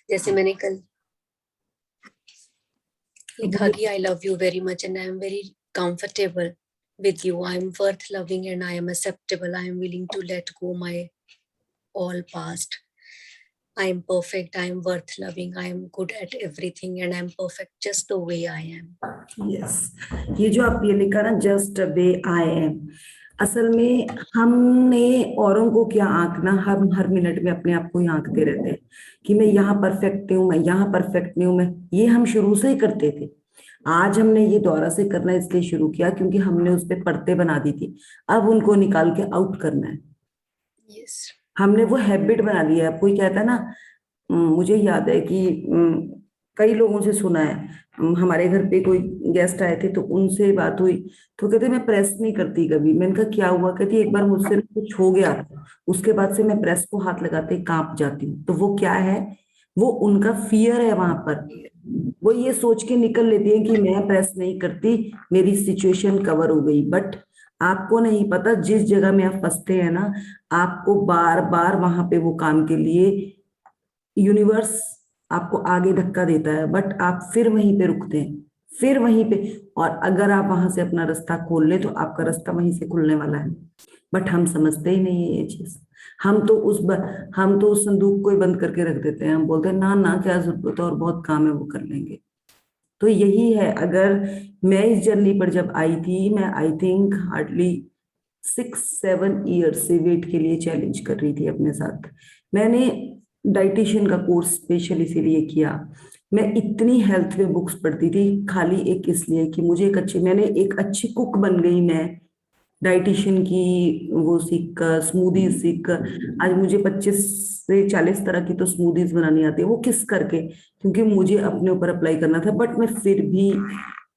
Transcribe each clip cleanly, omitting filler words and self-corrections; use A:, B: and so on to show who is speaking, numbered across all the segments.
A: जैसे मैंने कल लिखा कि I love you very much and I am very comfortable with you. I am worth loving and I am acceptable. I am willing to let go my all past. I am perfect. I am worth loving. I am good at everything and I am perfect just the way I am.
B: Yes. ये जो आप ये लिखा ना, just the way I am, असल में हमने औरों को क्या आंकना, हम हर मिनट में अपने आप को ही आंकते रहते हैं कि मैं यहाँ परफेक्ट नहीं हूँ, मैं यहाँ परफेक्ट नहीं हूँ, मैं ये हम शुरू से ही करते थे। आज हमने ये दोबारा से करना इसलिए शुरू किया क्योंकि हमने उस पर परतें बना दी थी, अब उनको निकाल के आउट करना है।
A: Yes.
B: हमने वो हैबिट बना लिया है। कोई कहता है ना, मुझे याद है कि कई लोगों से सुना है, हमारे घर पे कोई गेस्ट आए थे तो उनसे बात हुई तो कहते मैं प्रेस नहीं करती कभी। मैंने कहा क्या हुआ? कहती एक बार मुझसे कुछ हो गया, उसके बाद से मैं प्रेस को हाथ लगाते ही कांप जाती हूँ। तो वो क्या है? वो उनका फियर है वहां पर। वो ये सोच के निकल लेती है कि मैं प्रेस नहीं करती, मेरी सिचुएशन कवर हो गई। बट आपको नहीं पता जिस जगह में आप फंसते हैं ना, आपको बार बार वहां पे वो काम के लिए यूनिवर्स आपको आगे धक्का देता है, बट आप फिर वहीं पे रुकते हैं, फिर वहीं पे। और अगर आप वहां से अपना रास्ता खोल ले तो आपका रास्ता वहीं से खुलने वाला है। बट हम समझते ही नहीं है ये चीज। हम तो उस संदूक को ही बंद करके रख देते हैं। हम बोलते हैं ना ना, क्या जरूरत है, और बहुत काम है, वो कर लेंगे। तो यही है। अगर मैं इस जर्नी पर जब आई थी, मैं आई थिंक हार्डली 6-7 ईयर से वेट के लिए चैलेंज कर रही थी अपने साथ। मैंने डाइटिशियन का कोर्स स्पेशल इसीलिए किया। मैं इतनी हेल्थ में बुक्स पढ़ती थी खाली एक इसलिए कि मुझे मैंने एक अच्छी कुक बन गई। मैं डाइटिशियन की वो सीख कर, स्मूदी सीख कर, आज मुझे 25 से 40 तरह की तो स्मूदीज बनानी आती है। वो किस करके? क्योंकि मुझे अपने ऊपर अप्लाई करना था, बट मैं फिर भी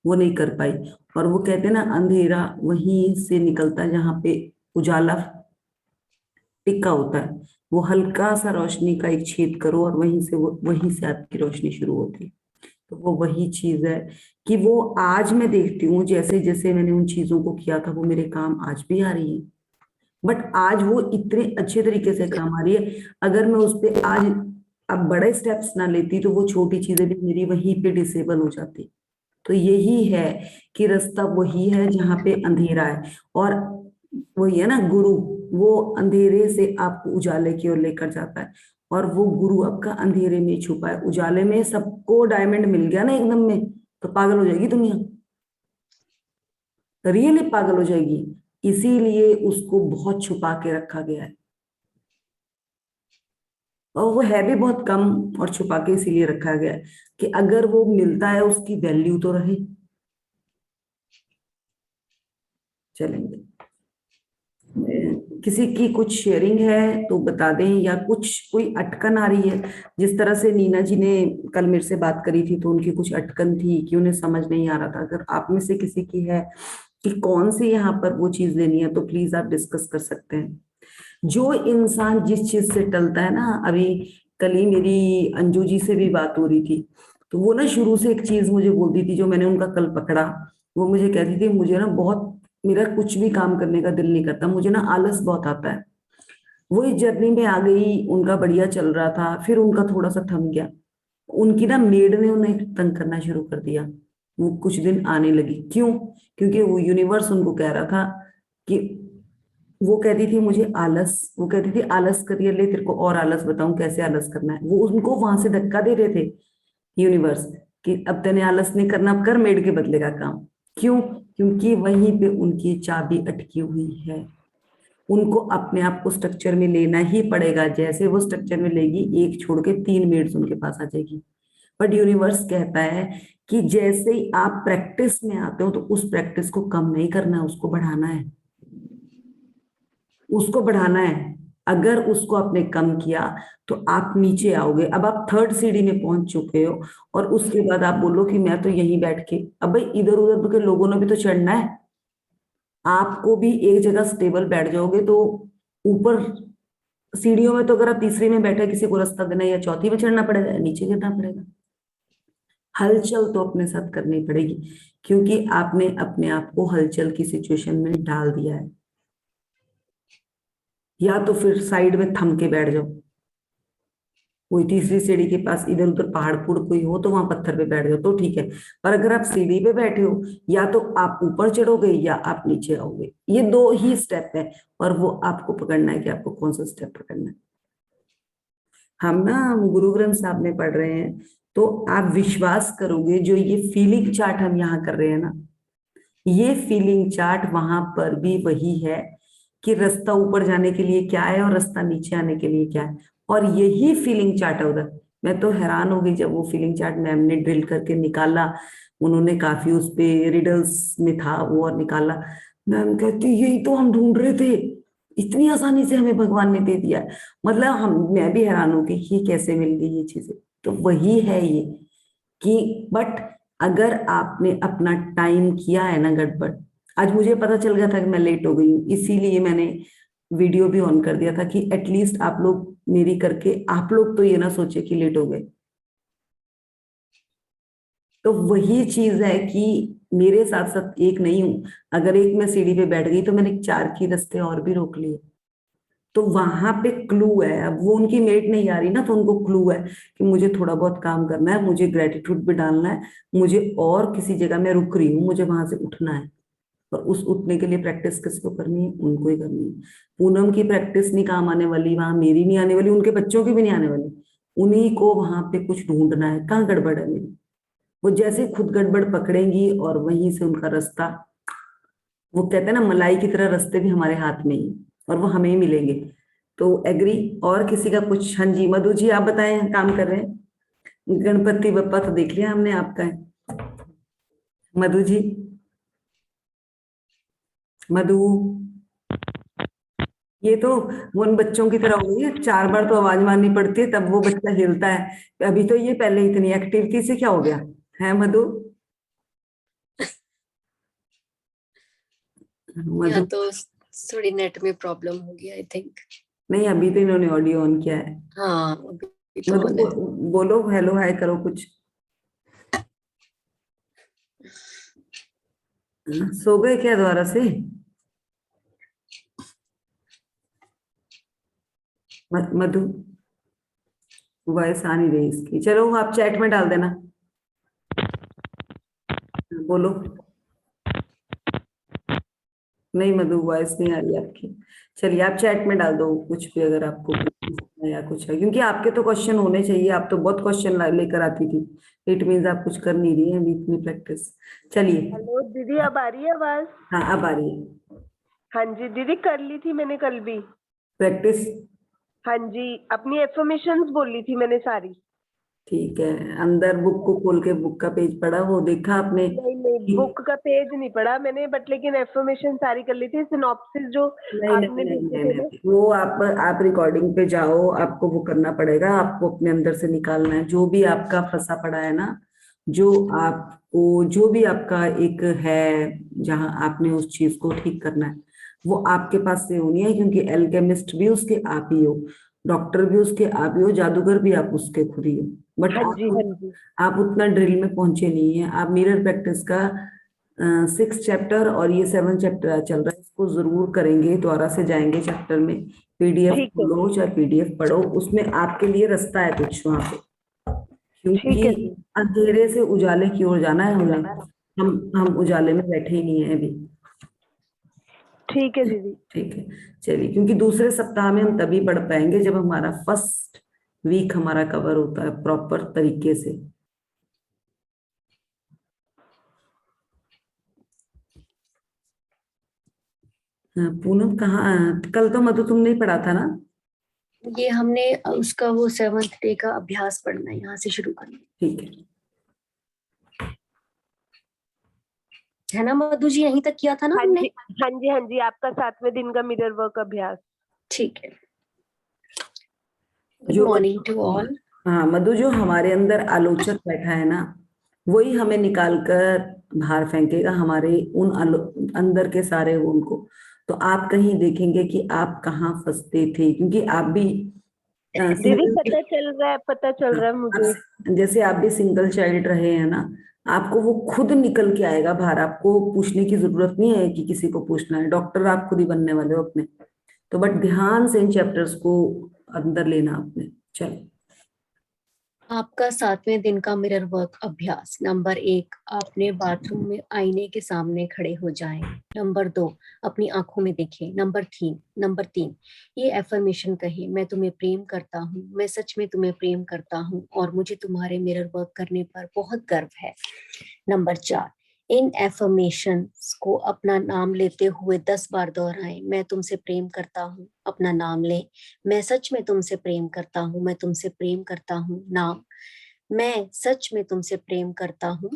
B: वो नहीं कर पाई। और वो कहते हैं ना, अंधेरा वहीं से निकलता है जहां पे उजाला टिका होता है। वो हल्का सा रोशनी का एक छेद करो और वहीं से आपकी रोशनी शुरू होती है। तो वो वही चीज है कि वो आज मैं देखती हूँ जैसे जैसे मैंने उन चीजों को किया था वो मेरे काम आज भी आ रही है। बट आज वो इतने अच्छे तरीके से काम आ रही है। अगर मैं उस पे आज अब बड़े स्टेप्स ना लेती तो वो छोटी चीजें भी मेरी वहीं पे डिसेबल हो जाती। तो यही है कि रास्ता वही है जहाँ पे अंधेरा है। और वही है ना, गुरु, वो अंधेरे से आपको उजाले की ओर लेकर जाता है। और वो गुरु आपका अंधेरे में छुपा है। उजाले में सबको डायमंड मिल गया ना एकदम में, तो पागल हो जाएगी दुनिया, रियली पागल हो जाएगी। इसीलिए उसको बहुत छुपा के रखा गया है। और वो है भी बहुत कम और छुपा के इसीलिए रखा गया है कि अगर वो मिलता है उसकी वैल्यू तो रहे। चलेंगे, किसी की कुछ शेयरिंग है तो बता दें, या कुछ कोई अटकन आ रही है। जिस तरह से नीना जी ने कल मेरे से बात करी थी तो उनकी कुछ अटकन थी कि उन्हें समझ नहीं आ रहा था। अगर आप में से किसी की है कि कौन सी यहाँ पर वो चीज लेनी है तो प्लीज आप डिस्कस कर सकते हैं। जो इंसान जिस चीज से टलता है ना, अभी कल ही मेरी अंजू जी से भी बात हो रही थी, तो वो ना शुरू से एक चीज मुझे बोलती थी जो मैंने उनका कल पकड़ा। वो मुझे कहती थी मुझे ना बहुत, मेरा कुछ भी काम करने का दिल नहीं करता, मुझे ना आलस बहुत आता है। वो इस जर्नी में आ गई, उनका बढ़िया चल रहा था, फिर उनका थोड़ा सा थम गया। उनकी ना मेड ने उन्हें तंग करना शुरू कर दिया। वो कुछ दिन आने लगी, क्यों? क्योंकि वो यूनिवर्स उनको कह रहा था कि वो कहती थी मुझे आलस, वो कहती थी आलस करिए, ले तेरे को और आलस बताऊं कैसे आलस करना है। वो उनको वहां से धक्का दे रहे थे यूनिवर्स कि अब तेने आलस नहीं करना, अब कर मेड के बदले का काम। क्यों? क्योंकि वहीं पे उनकी चाबी अटकी हुई है। उनको अपने आप को स्ट्रक्चर में लेना ही पड़ेगा। जैसे वो स्ट्रक्चर में लेगी, एक छोड़ के 3 मेड्स उनके पास आ जाएगी। बट यूनिवर्स कहता है कि जैसे ही आप प्रैक्टिस में आते हो तो उस प्रैक्टिस को कम नहीं करना है, उसको बढ़ाना है, उसको बढ़ाना है। अगर उसको आपने कम किया तो आप नीचे आओगे। अब आप 3rd सीढ़ी में पहुंच चुके हो और उसके बाद आप बोलो कि मैं तो यहीं बैठ के, अब भाई इधर उधर के लोगों ने भी तो चढ़ना है। आपको भी एक जगह स्टेबल बैठ जाओगे तो ऊपर सीढ़ियों में तो अगर आप तीसरी में बैठे किसी को रास्ता देना, या चौथी में चढ़ना पड़ेगा या नीचे गिरना पड़ेगा। हलचल तो अपने साथ करनी पड़ेगी क्योंकि आपने अपने आप को हलचल की सिचुएशन में डाल दिया है। या तो फिर साइड में थम के बैठ जाओ। कोई तीसरी सीढ़ी के पास इधर उधर पहाड़ पुड़ कोई हो तो वहां पत्थर पे बैठ जाओ तो ठीक है। पर अगर आप सीढ़ी पे बैठे हो, या तो आप ऊपर चढ़ोगे या आप नीचे आओगे, ये दो ही स्टेप है। और वो आपको पकड़ना है कि आपको कौन सा स्टेप पकड़ना है। हम गुरु ग्रंथ साहब में पढ़ रहे हैं, तो आप विश्वास करोगे जो ये फीलिंग चार्ट हम यहाँ कर रहे हैं ना, ये फीलिंग चार्ट वहां पर भी वही है कि रास्ता ऊपर जाने के लिए क्या है और रास्ता नीचे आने के लिए क्या है। और यही फीलिंग चार्ट है उधर। मैं तो हैरान हो गई जब वो फीलिंग चार्ट मैम ने ड्रिल करके निकाला। उन्होंने काफी उस पे रिडल्स में था वो, और निकाला। मैम कहती यही तो हम ढूंढ रहे थे, इतनी आसानी से हमें भगवान ने दे दिया। मतलब हम, मैं भी हैरान हो गई ये कैसे मिल गई ये चीजें। तो वही है ये कि, बट अगर आपने अपना टाइम किया है ना गड़बड़। आज मुझे पता चल गया था कि मैं लेट हो गई हूँ, इसीलिए मैंने वीडियो भी ऑन कर दिया था कि एटलीस्ट आप लोग मेरी करके, आप लोग तो ये ना सोचे कि लेट हो गए। तो वही चीज है कि मेरे साथ साथ एक नहीं हूं। अगर एक मैं सीढ़ी पे बैठ गई तो मैंने चार की रास्ते और भी रोक लिए। तो वहां पे क्लू है। अब वो उनकी मेट नहीं आ रही ना, तो उनको क्लू है कि मुझे थोड़ा बहुत काम करना है, मुझे ग्रेटिट्यूड भी डालना है, मुझे और किसी जगह मैं रुक रही हूँ, मुझे वहां से उठना है। और उस उठने के लिए प्रैक्टिस किसको करनी है? उनको ही करनी है। पूनम की प्रैक्टिस नहीं काम आने वाली, वहां मेरी नहीं आने वाली, उनके बच्चों की भी नहीं आने वाली। उन्हीं को वहां पे कुछ ढूंढना है, कहाँ गड़बड़ है मेरी। वो जैसे खुद गड़बड़ पकड़ेंगी और वहीं से उनका रास्ता, वो कहते हैं ना मलाई की तरह रास्ते भी हमारे हाथ में ही, और वो हमें ही मिलेंगे। तो एग्री। और किसी का कुछ? हाँ जी, मधु जी आप बताएं, काम कर रहे हैं। गणपति बप्पा तो देख लिया हमने आपका है। मधु जी, मधु, ये तो वो उन बच्चों की तरह हो गई है, चार बार तो आवाज मारनी पड़ती है तब वो बच्चा हिलता है। अभी तो ये पहले इतनी एक्टिव थी, से क्या हो गया है मधु?
A: या
B: मधु,
A: तो थोड़ी नेट में प्रॉब्लम होगी आई थिंक।
B: नहीं अभी तो इन्होंने ऑडियो ऑन किया है।
A: हाँ अभी तो
B: मधु
A: ऑन है।
B: बोलो हेलो हाय करो कुछ। सो गए क्या दोबारा से? मधु, वॉइस आ नहीं रही इसकी, चलो आप चैट में डाल देना। बोलो। नहीं मधु, वॉइस नहीं आ रही आपकी। चलिए आप चैट में डाल दो कुछ भी, अगर आपको कुछ पूछना है या कुछ है, क्योंकि आपके तो क्वेश्चन होने चाहिए। आप तो बहुत क्वेश्चन लेकर आती थी। इट मीन्स आप कुछ कर नहीं रही है अभी इतनी प्रैक्टिस। चलिए।
C: हेलो दीदी, अब आ रही है आवाज?
B: हाँ अब आ रही है
C: हाँ जी दीदी, कर ली थी मैंने कल भी।
B: प्रैक्टिस।
C: हाँ जी, अपनी एफर्मेशंस बोली थी मैंने सारी।
B: ठीक है, अंदर बुक को खोल के बुक का पेज पढ़ा, वो देखा आपने
C: नहीं नहीं,
B: कि?
C: बुक का पेज नहीं पढ़ा मैंने, बट लेकिन एफर्मेशन सारी कर ली थी। सिनॉप्सिस जो
B: नहीं नहीं
C: आपने
B: नहीं
C: भेजे
B: नहीं
C: थे ना।
B: नहीं, वो आप रिकॉर्डिंग पे जाओ, आपको वो करना पड़ेगा, आपको अपने अंदर से निकालना है जो भी आपका फंसा पड़ा है ना। जो आपको, जो भी आपका एक है, जहां आपने उस चीज को ठीक करना है, वो आपके पास से होनी है। क्योंकि एल्केमिस्ट भी उसके आप ही हो, डॉक्टर भी उसके आप ही हो, जादूगर भी आप उसके खुद ही हो। बट
C: हाँ जी हाँ
B: आप
C: जी।
B: आप उतना ड्रिल में पहुंचे नहीं है। आप मिरर प्रैक्टिस का 6 चैप्टर और ये 7 चैप्टर चल रहा है, इसको जरूर करेंगे, दोबारा से जाएंगे चैप्टर में। पीडीएफ
C: ठीक है
B: खोलो
C: जी।
B: चाहे पीडीएफ पढ़ो, उसमें आपके लिए रास्ता है कुछ वहां पे।
C: ठीक
B: क्योंकि
C: है जी।
B: अंधेरे से उजाले की ओर जाना है हमने। हम उजाले में बैठे ही नहीं है अभी।
C: ठीक है दीदी।
B: ठीक है, चलिए। क्योंकि दूसरे सप्ताह में हम तभी पढ़ पाएंगे जब हमारा फर्स्ट वीक हमारा कवर होता है प्रॉपर तरीके से। पूनम कहाँ? कल तो मधु तुमने ही पढ़ा था ना?
A: ये हमने उसका वो 7th डे का अभ्यास पढ़ना है, यहाँ से शुरू करना
B: ठीक है।
A: है ना मधु जी? यहीं तक किया था ना
C: हाँ
A: हमने?
C: जी हाँ जी हाँ जी, आपका 7वें दिन का मिरर वर्क अभ्यास।
A: ठीक है। गुड
B: जो,
A: मॉर्निंग टू ऑल।
B: हाँ मधु, जो हमारे अंदर आलोचक बैठा है ना, वही हमें निकाल कर बाहर फेंकेगा, हमारे उन अंदर के सारे उनको। तो आप कहीं देखेंगे कि आप कहाँ फंसते थे, क्योंकि आप भी
C: दीदी
B: सिंगल,
C: पता चल रहा है मुझे।
B: जैसे आप भी सिंगल चाइल्ड रहे हैं ना, आपको वो खुद निकल के आएगा बाहर। आपको पूछने की जरूरत नहीं है कि किसी को पूछना है, डॉक्टर आप खुद ही बनने वाले हो अपने। तो बट ध्यान से इन चैप्टर्स को अंदर लेना आपने। चलो
A: आपका 7वें दिन का मिरर वर्क अभ्यास। नंबर 1, आपने बाथरूम में आईने के सामने खड़े हो जाएं। नंबर 2, अपनी आंखों में देखें। नंबर 3, ये एफर्मेशन कहें, मैं तुम्हें प्रेम करता हूँ, मैं सच में तुम्हें प्रेम करता हूँ और मुझे तुम्हारे मिरर वर्क करने पर बहुत गर्व है। नंबर 4, इन एफर्मेशंस को अपना नाम लेते हुए 10 बार दोहराएं। मैं तुमसे प्रेम करता हूँ, अपना नाम लें। मैं सच में तुमसे प्रेम करता हूँ, मैं तुमसे प्रेम करता हूँ, नाम। मैं सच में तुमसे प्रेम करता हूँ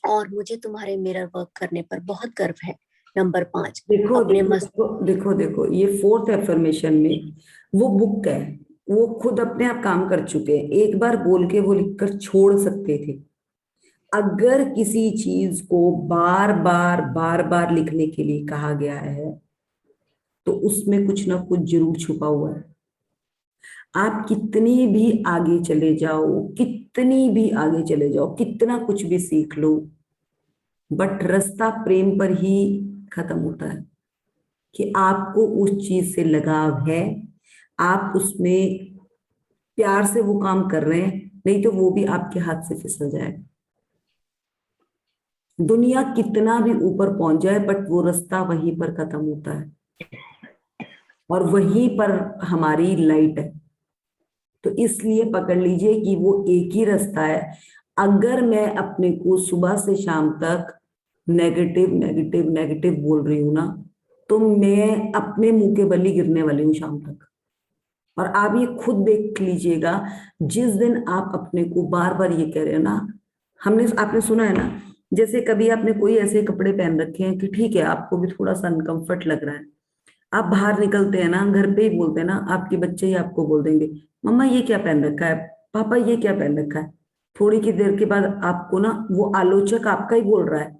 A: और मुझे तुम्हारे मिरर वर्क करने पर बहुत गर्व है। नंबर 5,
B: देखो
A: अपने
B: देखो
A: मस्त
B: देखो देखो देखो, ये फोर्थ एफर्मेशन में वो बुक है, वो खुद अपने आप काम कर चुके हैं, एक बार बोल के वो लिखकर छोड़ सकते थे। अगर किसी चीज को बार बार लिखने के लिए कहा गया है तो उसमें कुछ ना कुछ जरूर छुपा हुआ है। आप कितनी भी आगे चले जाओ, कितनी भी आगे चले जाओ, कितना कुछ भी सीख लो, बट रास्ता प्रेम पर ही खत्म होता है। कि आपको उस चीज से लगाव है, आप उसमें प्यार से वो काम कर रहे हैं, नहीं तो वो भी आपके हाथ से फिसल जाएगा। दुनिया कितना भी ऊपर पहुंच जाए बट वो रास्ता वहीं पर खत्म होता है और वहीं पर हमारी लाइट है। तो इसलिए पकड़ लीजिए कि वो एक ही रास्ता है। अगर मैं अपने को सुबह से शाम तक नेगेटिव नेगेटिव नेगेटिव बोल रही हूं ना, तो मैं अपने मुंह के बल ही गिरने वाली हूँ शाम तक। और आप ये खुद देख लीजिएगा, जिस दिन आप अपने को बार बार ये कह रहे हो ना, हमने आपने सुना है ना, जैसे कभी आपने कोई ऐसे कपड़े पहन रखे हैं कि ठीक है आपको भी थोड़ा सा अनकंफर्ट लग रहा है, आप बाहर निकलते हैं ना, घर पे ही बोलते हैं ना, आपके बच्चे ही आपको बोल देंगे मम्मा ये क्या पहन रखा है, पापा ये क्या पहन रखा है। थोड़ी की देर के बाद आपको ना वो आलोचक आपका ही बोल रहा है,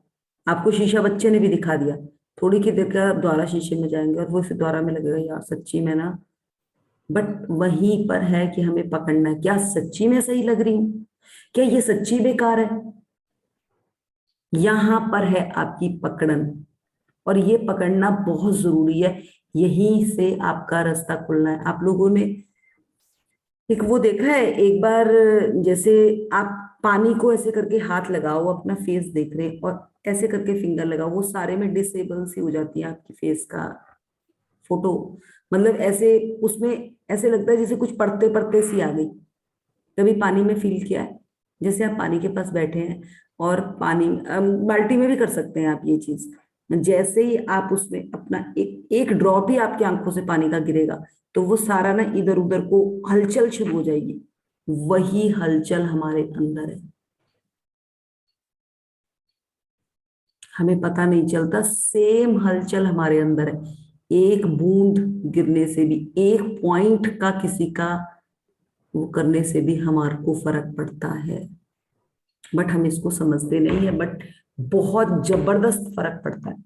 B: आपको शीशा बच्चे ने भी दिखा दिया। थोड़ी की देर के बाद आप दोबारा शीशे में जाएंगे और वो फिर दोबारा में लगेगा यार सच्ची में ना। बट वहीं पर है कि हमें पकड़ना है, क्या सच्ची में सही लग रही हूँ, क्या ये सच्ची बेकार है। यहां पर है आपकी पकड़न, और ये पकड़ना बहुत जरूरी है। यहीं से आपका रास्ता खुलना है। आप लोगों ने एक वो देखा है एक बार, जैसे आप पानी को ऐसे करके हाथ लगाओ, अपना फेस देख रहे हैं और ऐसे करके फिंगर लगाओ, वो सारे में डिसेबल सी हो जाती है आपकी फेस का फोटो। मतलब ऐसे उसमें ऐसे लगता है जैसे कुछ पढ़ते पढ़ते सी आ गई। कभी पानी में फील किया है, जैसे आप पानी के पास बैठे हैं और पानी बाल्टी में भी कर सकते हैं आप ये चीज। जैसे ही आप उसमें अपना एक एक ड्रॉप ही आपकी आंखों से पानी का गिरेगा तो वो सारा ना इधर उधर को हलचल शुरू हो जाएगी। वही हलचल हमारे अंदर है, हमें पता नहीं चलता। सेम हलचल हमारे अंदर है। एक बूंद गिरने से भी, एक पॉइंट का किसी का वो करने से भी हमारे को फर्क पड़ता है, बट हम इसको समझते नहीं है। बट बहुत जबरदस्त फर्क पड़ता है।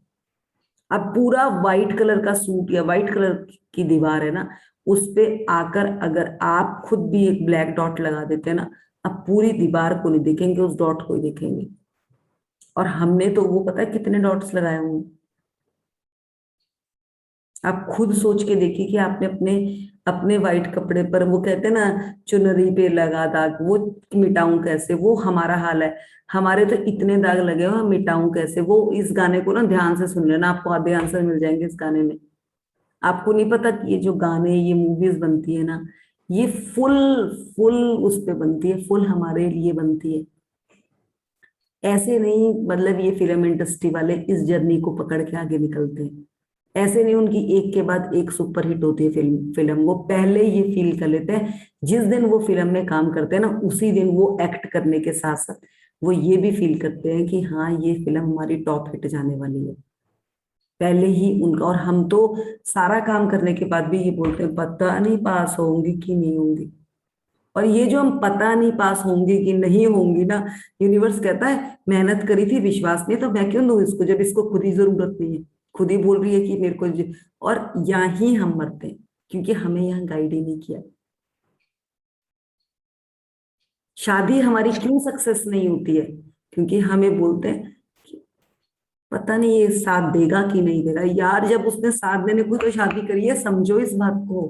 B: अब पूरा व्हाइट कलर का सूट या व्हाइट कलर की दीवार है ना, उस पे आकर अगर आप खुद भी एक ब्लैक डॉट लगा देते हैं ना, अब पूरी दीवार को नहीं देखेंगे, उस डॉट को ही देखेंगे। और हमने तो वो पता है कितने डॉट्स लगाए हुए हैं। आप खुद सोच के देखिए कि आपने अपने अपने व्हाइट कपड़े पर, वो कहते हैं ना चुनरी पे लगा दाग, वो मिटाऊं कैसे, वो हमारा हाल है। हमारे तो इतने दाग लगे हो, हम मिटाऊं कैसे। वो इस गाने को ना ध्यान से सुन लेना, आपको आधे आंसर मिल जाएंगे इस गाने में। आपको नहीं पता कि ये जो गाने ये मूवीज बनती है ना, ये फुल फुल उस पे बनती है, फुल हमारे लिए बनती है। ऐसे नहीं, मतलब ये फिल्म इंडस्ट्री वाले इस जर्नी को पकड़ के आगे निकलते हैं। ऐसे नहीं उनकी एक के बाद एक सुपर हिट होती है फिल्म फिल्म वो पहले ये फील कर लेते हैं। जिस दिन वो फिल्म में काम करते हैं ना, उसी दिन वो एक्ट करने के साथ साथ वो ये भी फील करते हैं कि हाँ ये फिल्म हमारी टॉप हिट जाने वाली है। पहले ही उनका, और हम तो सारा काम करने के बाद भी ये बोलते हैं पता नहीं पास होंगी कि नहीं होंगी। और ये जो हम पता नहीं पास होंगी कि नहीं होंगी ना, यूनिवर्स कहता है मेहनत करी थी विश्वास नहीं, तो मैं क्यों दूं इसको जब इसको खुद ही जरूरत नहीं है। खुद ही बोल रही है कि मेरे को और यहाँ ही हम मरते हैं क्योंकि हमें यहाँ गाइड ही नहीं किया। शादी हमारी क्यों सक्सेस नहीं होती है, क्योंकि हमें बोलते हैं कि पता नहीं ये साथ देगा कि नहीं देगा। यार जब उसने साथ देने को तो शादी करी है, समझो इस बात को।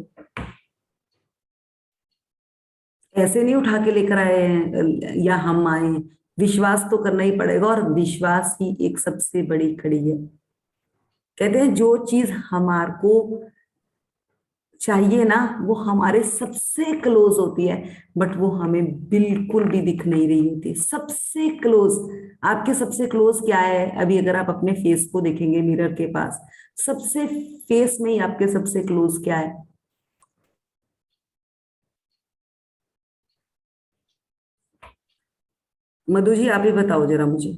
B: ऐसे नहीं उठा के लेकर आए हैं या हम आए हैं। विश्वास तो करना ही पड़ेगा, और विश्वास ही एक सबसे बड़ी कड़ी है। कहते हैं जो चीज हमारे को चाहिए ना, वो हमारे सबसे क्लोज होती है, बट वो हमें बिल्कुल भी दिख नहीं रही होती। सबसे क्लोज, आपके सबसे क्लोज क्या है? अभी अगर आप अपने फेस को देखेंगे मिरर के पास, सबसे फेस में ही आपके सबसे क्लोज क्या है? मधु जी, आप ही बताओ जरा मुझे।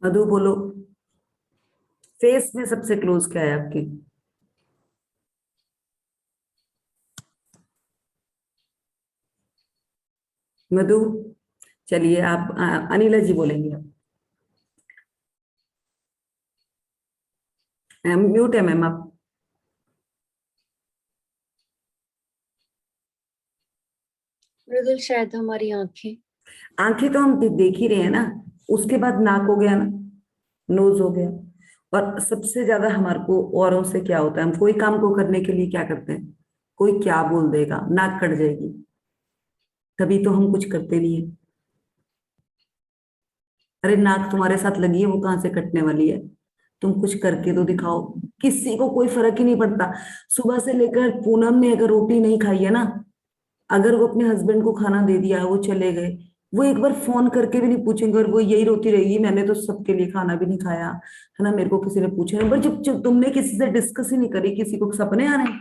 B: मधु बोलो, फेस में सबसे क्लोज क्या है आपके? मधु, चलिए आप अनिला जी बोलेंगे। म्यूट है मैम आप।
A: मृदुल, शायद हमारी आंखें।
B: आंखें तो हम देख ही रहे हैं ना, उसके बाद नाक हो गया ना, नोज हो गया। और सबसे ज्यादा हमारे को औरों से क्या होता है, हम कोई काम को करने के लिए क्या करते हैं? कोई क्या बोल देगा, नाक कट जाएगी, तभी तो हम कुछ करते नहीं है। अरे नाक तुम्हारे साथ लगी है, वो कहाँ से कटने वाली है? तुम कुछ करके तो दिखाओ। किसी को कोई फर्क ही नहीं पड़ता। सुबह से लेकर पूनम ने अगर रोटी नहीं खाई है ना, अगर वो अपने हस्बैंड को खाना दे दिया, वो चले गए, वो एक बार फोन करके भी नहीं पूछेंगे, और वो यही रोती रहेगी, मैंने तो सबके लिए खाना भी नहीं खाया है ना, मेरे को किसी ने पूछा नहीं। पर जब तुमने किसी से डिस्कस ही नहीं करी, किसी को सपने आ रहे हैं,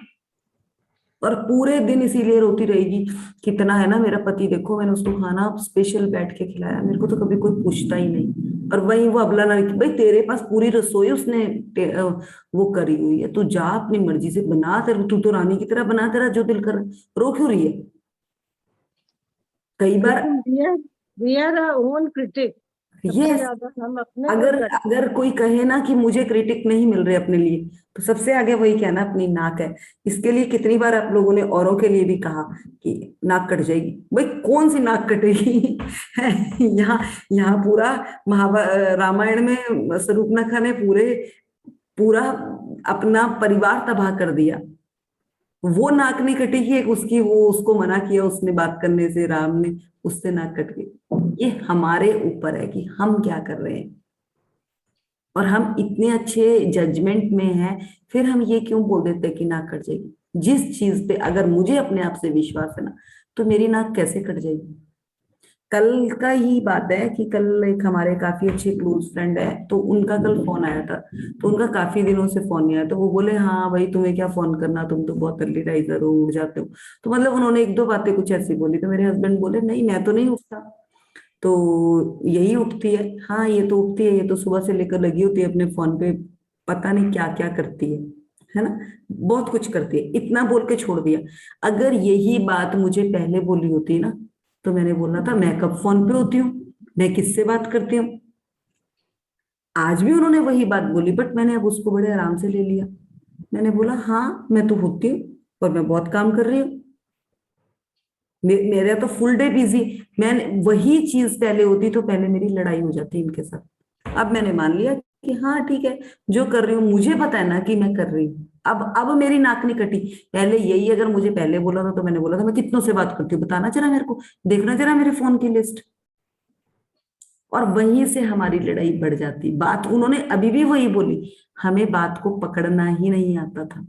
B: और पूरे दिन इसीलिए रोती रहेगी, कितना है ना मेरा पति, देखो मैंने उसको खाना स्पेशल बैठ के खिलाया, मेरे को तो कभी कोई पूछता ही नहीं। और वही वो अबला ना कि भाई तेरे पास पूरी रसोई उसने वो करी हुई है, तू जा अपनी मर्जी से बना, तेरे तू तो रानी की तरह बना, तेरा जो दिल कर, रो क्यों रही है? कई बार
D: लेकिन वी आर ओन क्रिटिक। सबसे
B: यस,
D: ज्यादा हम अपने को
B: अगर
D: करते
B: अगर
D: हैं।
B: कोई कहे ना कि मुझे क्रिटिक नहीं मिल रहे अपने लिए, तो सबसे आगे वही कहना अपनी नाक है। इसके लिए कितनी बार आप लोगों ने औरों के लिए भी कहा कि नाक कट जाएगी, भाई कौन सी नाक कटेगी? यहाँ यहाँ पूरा रामायण में शूर्पणखा ने पूरा अपना परिवार तबाह कर दिया। वो नाक नहीं कटेगी, एक उसकी, वो उसको मना किया उसने बात करने से, राम ने, उससे नाक कट गई। ये हमारे ऊपर है कि हम क्या कर रहे हैं। और हम इतने अच्छे जजमेंट में हैं, फिर हम ये क्यों बोल देते हैं कि नाक कट जाएगी? जिस चीज पे अगर मुझे अपने आप से विश्वास है ना, तो मेरी नाक कैसे कट जाएगी? कल का ही बात है कि कल एक हमारे काफी अच्छे क्लोज फ्रेंड है, तो उनका कल फोन आया था। तो उनका काफी दिनों से फोन नहीं आया, तो वो बोले हाँ भाई तुम्हें क्या फोन करना, तुम तो बहुत अर्ली राइजर हो, उठ जाते हो। तो मतलब उन्होंने एक दो बातें कुछ ऐसी बोली, तो मेरे हस्बैंड बोले नहीं मैं तो नहीं उठता, तो यही उठती है। हाँ ये तो उठती है, ये तो सुबह से लेकर लगी होती है अपने फोन पे, पता नहीं क्या क्या करती है ना, बहुत कुछ करती है। इतना बोल के छोड़ दिया। अगर यही बात मुझे पहले बोली होती ना, तो मैंने बोलना था मैं कब फोन पे होती हूँ, मैं किससे बात करती हूँ। आज भी उन्होंने वही बात बोली, बट मैंने अब उसको बड़े आराम से ले लिया। मैंने बोला हाँ मैं तो होती हूँ, और मैं बहुत काम कर रही हूँ, मेरा तो फुल डे बिजी। मैंने वही चीज पहले होती तो पहले मेरी लड़ाई हो जाती इनके साथ। अब मैंने मान लिया कि हाँ ठीक है, जो कर रही हूँ मुझे पता है ना कि मैं कर रही हूँ। अब मेरी नाक नहीं कटी। पहले यही अगर मुझे पहले बोला था, तो मैंने बोला था मैं कितनों से बात करती हूँ, बताना जरा मेरे को, देखना जरा मेरे फोन की लिस्ट। और वहीं से हमारी लड़ाई बढ़ जाती। बात उन्होंने अभी भी वही बोली, हमें बात को पकड़ना ही नहीं आता था।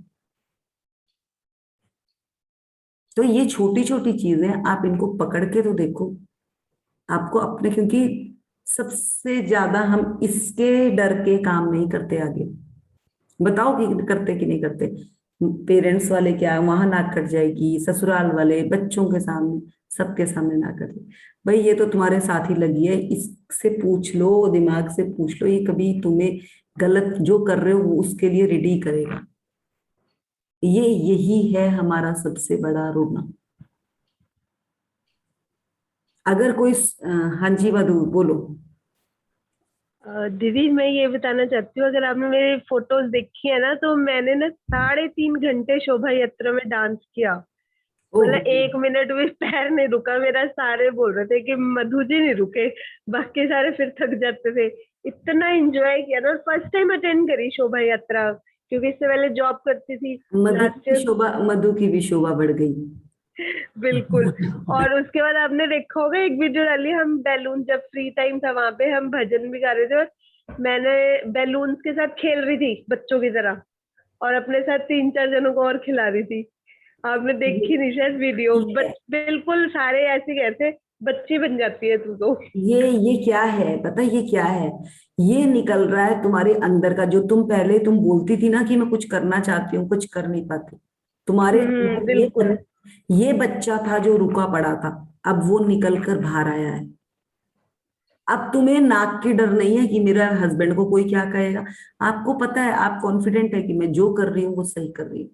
B: तो ये छोटी छोटी चीजें आप इनको पकड़ के तो देखो आपको अपने, क्योंकि सबसे ज्यादा हम इसके डर के काम नहीं करते आगे। बताओ कि करते कि नहीं करते? पेरेंट्स वाले क्या, वहां नाक कट जाएगी, ससुराल वाले, बच्चों के सामने, सबके सामने नाक कट जाएगी। भाई ये तो तुम्हारे साथ ही लगी है, इससे पूछ लो, दिमाग से पूछ लो, ये कभी तुम्हें गलत जो कर रहे हो वो उसके लिए रेडी करेगा? यही है हमारा सबसे बड़ा रोना। अगर कोई हाँ जी मधु बोलो।
C: दीदी मैं ये बताना चाहती हूँ, अगर आपने मेरी फोटोज देखी है ना, तो मैंने ना 3.5 घंटे शोभा यात्रा में डांस किया।
B: ओह,
C: मतलब 1 मिनट भी पैर नहीं रुका मेरा। सारे बोल रहे थे कि मधु जी नहीं रुके, बाकी सारे फिर थक जाते थे। इतना एंजॉय किया ना, फर्स्ट टाइम अटेंड करी शोभा यात्रा क्योंकि इससे पहले जॉब करती थी लास्ट ईयर।
B: मधु की भी शोभा बढ़ गई।
C: बिल्कुल। और उसके बाद आपने देखा होगा एक वीडियो डाली, हम बैलून, जब फ्री टाइम था वहां पे हम भजन भी गा रहे थे और मैंने बैलून्स के साथ खेल रही थी बच्चों की तरह, और अपने साथ 3-4 जनों को और खिला रही थी। आपने देखी नहीं शायद वीडियो,
B: ठीक है।
C: बिल्कुल सारे ऐसे कहते बच्ची बन जाती है तू तो।
B: ये क्या है पता है, ये क्या है, ये निकल रहा है तुम्हारे अंदर का, जो तुम बोलती थी ना कि मैं कुछ करना चाहती हूँ, कुछ कर नहीं पाती। तुम्हारे अंदर
C: बिल्कुल।
B: ये बच्चा था जो रुका पड़ा था, अब वो निकल कर बाहर आया है। अब तुम्हें नाक की डर नहीं है कि मेरा हस्बैंड को कोई क्या कहेगा। आपको पता है, आप कॉन्फिडेंट है कि मैं जो कर रही हूँ वो सही कर रही हूँ।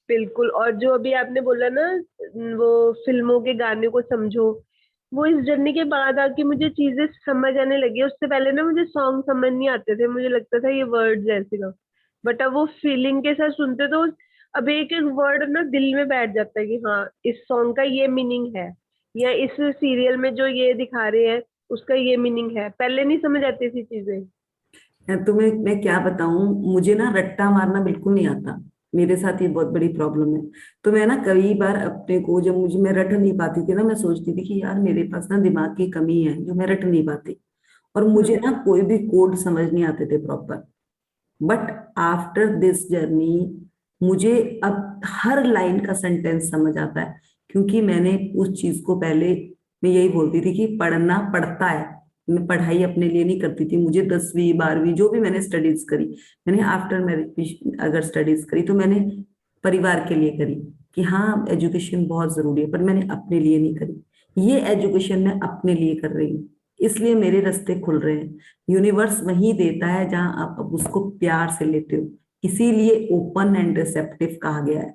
C: बिल्कुल। और जो अभी आपने बोला ना, वो फिल्मों के गाने को समझो, वो इस जर्नी के बाद आके मुझे चीजें समझ आने लगी। उससे पहले ना मुझे सॉन्ग समझ नहीं आते थे, मुझे लगता था ये वर्ड्स ऐसे का, बट अब वो फीलिंग के साथ सुनते तो अब एक एक वर्ड ना दिल में बैठ जाता है कि हाँ इस सॉन्ग का ये मीनिंग है, या इस सीरियल में जो ये दिखा रहे हैं उसका ये मीनिंग है। पहले नहीं समझ आती थी चीजें।
B: तुम्हें मैं क्या बताऊं, मुझे ना रट्टा मारना बिल्कुल नहीं आता। मेरे साथ ये बहुत बड़ी प्रॉब्लम है। तो मैं ना कई बार अपने को, जब मैं रट नहीं पाती थी ना, मैं सोचती थी कि यार मेरे पास ना दिमाग की कमी है जो मैं रट नहीं पाती। और मुझे ना कोई भी कोड समझ नहीं आते थे proper. But after this journey मुझे अब हर लाइन का सेंटेंस समझ आता है, क्योंकि मैंने उस चीज को पहले, मैं यही बोलती थी कि पढ़ना पड़ता है। मैं पढ़ाई अपने लिए नहीं करती थी। मुझे 10वीं 12वीं जो भी मैंने स्टडीज करी, मैंने आफ्टर मैरिज अगर स्टडीज करी तो मैंने परिवार के लिए करी, कि हाँ एजुकेशन बहुत जरूरी है, पर मैंने अपने लिए नहीं करी। ये एजुकेशन मैं अपने लिए कर रही हूँ, इसलिए मेरे रास्ते खुल रहे हैं। यूनिवर्स वही देता है जहां आप अब उसको प्यार से लेते हो, इसीलिए ओपन एंड रिसेप्टिव कहा गया है।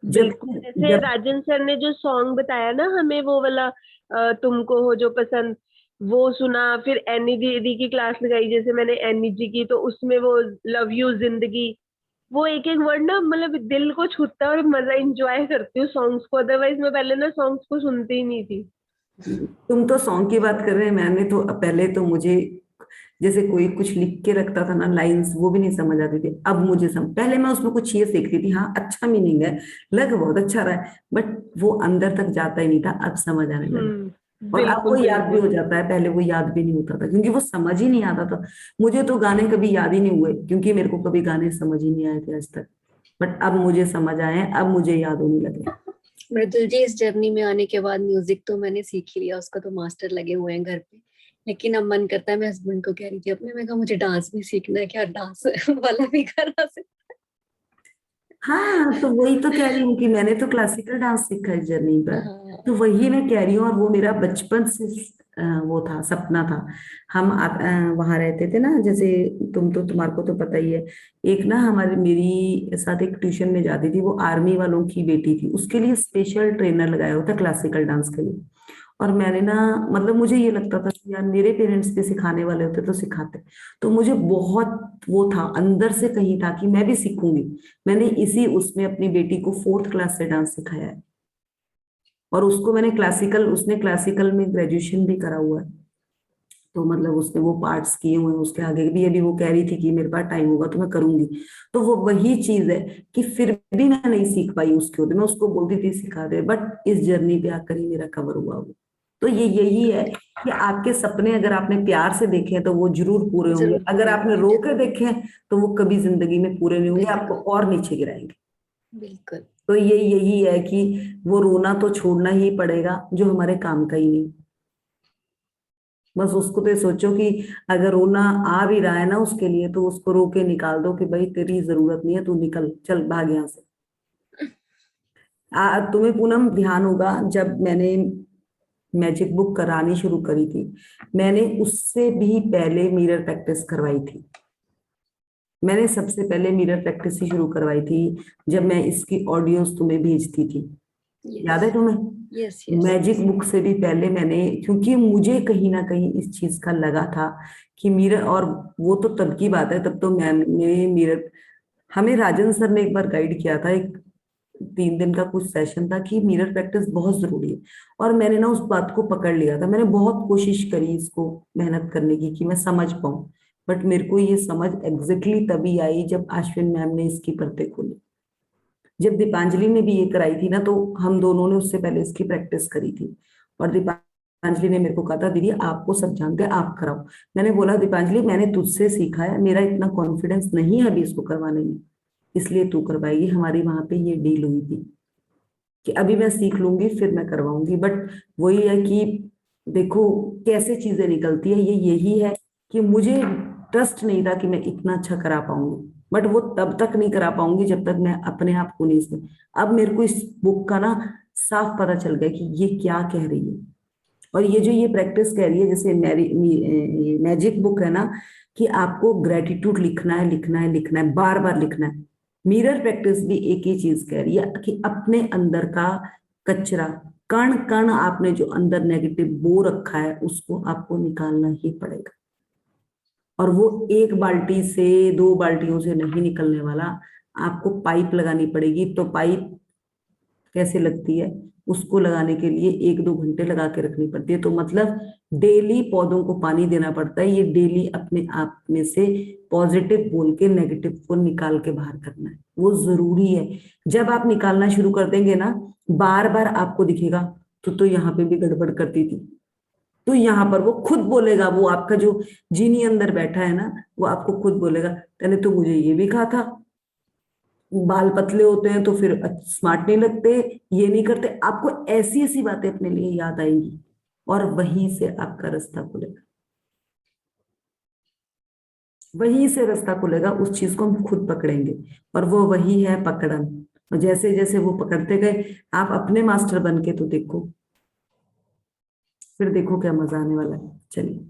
B: जब
C: बिल्कुल। जैसे
B: जब
C: राजन सर ने जो सॉन्ग बताया ना हमें, वो वाला तुमको हो जो पसंद, वो सुना। फिर एनी दीदी की क्लास लगाई, जैसे मैंने एनी जी की, तो उसमें वो लव यू जिंदगी, वो एक एक वर्ड ना मतलब दिल को छूता है और मजा इंजॉय करती हूँ सॉन्ग्स को। अदरवाइज मैं पहले ना सॉन्ग्स को सुनती ही नहीं थी।
B: तुम तो सॉन्ग की बात कर रहे हैं, मैंने तो पहले तो मुझे जैसे कोई कुछ लिख के रखता था ना लाइंस, वो भी नहीं समझ आती थी। अब मुझे पहले मैं उसमें कुछ ये सीखती थी, हाँ अच्छा मीनिंग है, लग बहुत अच्छा रहा है, बट वो अंदर तक जाता ही नहीं था। अब समझ आने लगा। और अब वो
C: बिल्कुल
B: याद भी हो
C: बिल्कुल।
B: जाता है, पहले वो याद भी नहीं होता था क्योंकि वो समझ ही नहीं आता था। मुझे तो गाने कभी याद ही नहीं हुए क्योंकि मेरे को कभी गाने समझ ही नहीं आए थे आज तक। बट अब मुझे समझ आए हैं, अब मुझे याद होने लगे।
A: मृदुल जी, इस जर्नी में आने के बाद म्यूजिक तो मैंने सीख ही लिया, उसका तो मास्टर लगे हुए हैं घर पे। लेकिन अब मन करता है, मैं हस्बैंड को कह रही थी अपने, मैं कहा मुझे डांस भी सीखना है, क्या डांस वाला भी करा से।
B: हाँ तो वही तो कह रही हूँ कि मैंने तो क्लासिकल डांस सीखा इस जर्नी पर। तो
A: हाँ।
B: वही मैं कह रही हूँ, और वो मेरा बचपन से वो था, सपना था। हम वहां रहते थे ना, जैसे तुम्हारे को तो पता ही है। एक ना हमारी मेरी साथ एक ट्यूशन में जाती थी, वो आर्मी वालों की बेटी थी, उसके लिए स्पेशल ट्रेनर लगाया होता क्लासिकल डांस के लिए। और मैंने ना, मतलब मुझे ये लगता था कि यार मेरे पेरेंट्स भी सिखाने वाले होते तो सिखाते। तो मुझे बहुत वो था, अंदर से कहीं था कि मैं भी सीखूंगी। मैंने इसी उसमें अपनी बेटी को 4th क्लास से डांस सिखाया है। और उसको मैंने उसने क्लासिकल में ग्रेजुएशन भी करा हुआ है। तो मतलब उसने वो पार्ट्स किए हुए हैं, उसके आगे भी अभी वो कह रही थी कि मेरे पास टाइम होगा तो मैं करूंगी। तो वो वही चीज है कि फिर भी मैं नहीं सीख पाई उसके होते, मैं उसको बोलती थी सिखा दे, बट इस जर्नी पे आकर ही मेरा कवर हुआ वो। तो ये यही है कि आपके सपने अगर आपने प्यार से देखे हैं तो वो जरूर पूरे होंगे,
A: जरूर
B: अगर
A: पूरे
B: आपने
A: होंगे,
B: रो के देखे हैं तो वो कभी जिंदगी में पूरे नहीं होंगे, आपको
A: बिल्कुल
B: और नीचे गिराएंगे।
A: बिल्कुल।
B: तो ये यही है कि वो रोना तो छोड़ना ही पड़ेगा जो हमारे काम का ही नहीं। बस उसको तो ये सोचो कि अगर रोना आ भी रहा है ना उसके लिए, तो उसको रो के निकाल दो कि भाई तेरी जरूरत नहीं है, तू निकल, चल भाग यहाँ से। तुम्हें पूनम ध्यान होगा, जब मैंने मैजिक बुक करानी शुरू करी थी, मैंने उससे भी पहले मिरर प्रैक्टिस करवाई थी। मैंने सबसे पहले मिरर प्रैक्टिस ही शुरू करवाई थी, जब मैं इसकी ऑडियोज तुम्हें भेजती थी। याद है
A: यस
B: तुम्हें?
A: Yes yes.
B: मैजिक बुक से भी पहले मैंने, क्योंकि मुझे कहीं ना कहीं इस चीज का लगा था कि मिरर, और वो तो तब की बात है, तब तो मैंने मिरर, हमें राजन सर ने एक बार गाइड किया था, एक 3 दिन का कुछ सेशन था कि मिरर प्रैक्टिस बहुत जरूरी है। और मैंने ना उस बात को पकड़ लिया था, मैंने बहुत कोशिश करी इसको मेहनत करने की कि मैं समझ पाऊं। बट मेरे को ये समझ एग्जैक्टली तभी आई जब अश्विन मैम ने इसकी परतें खोली। जब दीपांजलि ने भी ये कराई थी ना, तो हम दोनों ने उससे पहले इसकी प्रैक्टिस करी थी, और दीपांजलि ने मेरे को कहा था दीदी आपको सब जानते हैं, आप कराओ। मैंने बोला दीपांजलि मैंने तुझसे सीखा है, मेरा इतना कॉन्फिडेंस नहीं है अभी इसको करवाने में, इसलिए तू करवाएगी। हमारी वहां पे ये डील हुई थी कि अभी मैं सीख लूंगी फिर मैं करवाऊंगी। बट वही है कि देखो कैसे चीजें निकलती है, ये यही है कि मुझे ट्रस्ट नहीं था कि मैं इतना अच्छा करा पाऊंगी, बट वो तब तक नहीं करा पाऊंगी जब तक मैं अपने आप को नहीं सुन। अब मेरे को इस बुक का ना साफ पता चल गया कि ये क्या कह रही है, और ये जो ये प्रैक्टिस कह रही है, जैसे मैजिक बुक है ना, कि आपको ग्रेटिट्यूड लिखना है, लिखना है, लिखना है, बार बार लिखना है। मिरर प्रैक्टिस भी एक ही चीज कह रही है कि अपने अंदर का कचरा, कण कण आपने जो अंदर नेगेटिव बो रखा है उसको आपको निकालना ही पड़ेगा, और वो एक बाल्टी से 2 बाल्टियों से नहीं निकलने वाला। आपको पाइप लगानी पड़ेगी। तो पाइप कैसे लगती है, उसको लगाने के लिए 1-2 घंटे लगा के रखनी पड़ती है। तो मतलब डेली पौधों को पानी देना पड़ता है। ये डेली अपने आप में से पॉजिटिव बोल के नेगेटिव को निकाल के बाहर करना है, वो जरूरी है। जब आप निकालना शुरू कर देंगे ना, बार बार आपको दिखेगा तो यहाँ पे भी गड़बड़ करती थी, तो यहाँ पर वो खुद बोलेगा, वो आपका जो जीनी अंदर बैठा है ना, वो आपको खुद बोलेगा तूने तो मुझे ये भी कहा था। बाल पतले होते हैं तो फिर स्मार्ट नहीं लगते, ये नहीं करते। आपको ऐसी ऐसी बातें अपने लिए याद आएंगी, और वहीं से आपका रास्ता खुलेगा, वहीं से रास्ता खुलेगा। उस चीज को हम खुद पकड़ेंगे, और वो वही है पकड़न। और जैसे जैसे वो पकड़ते गए, आप अपने मास्टर बन के तो देखो, फिर देखो क्या मजा आने वाला है। चलिए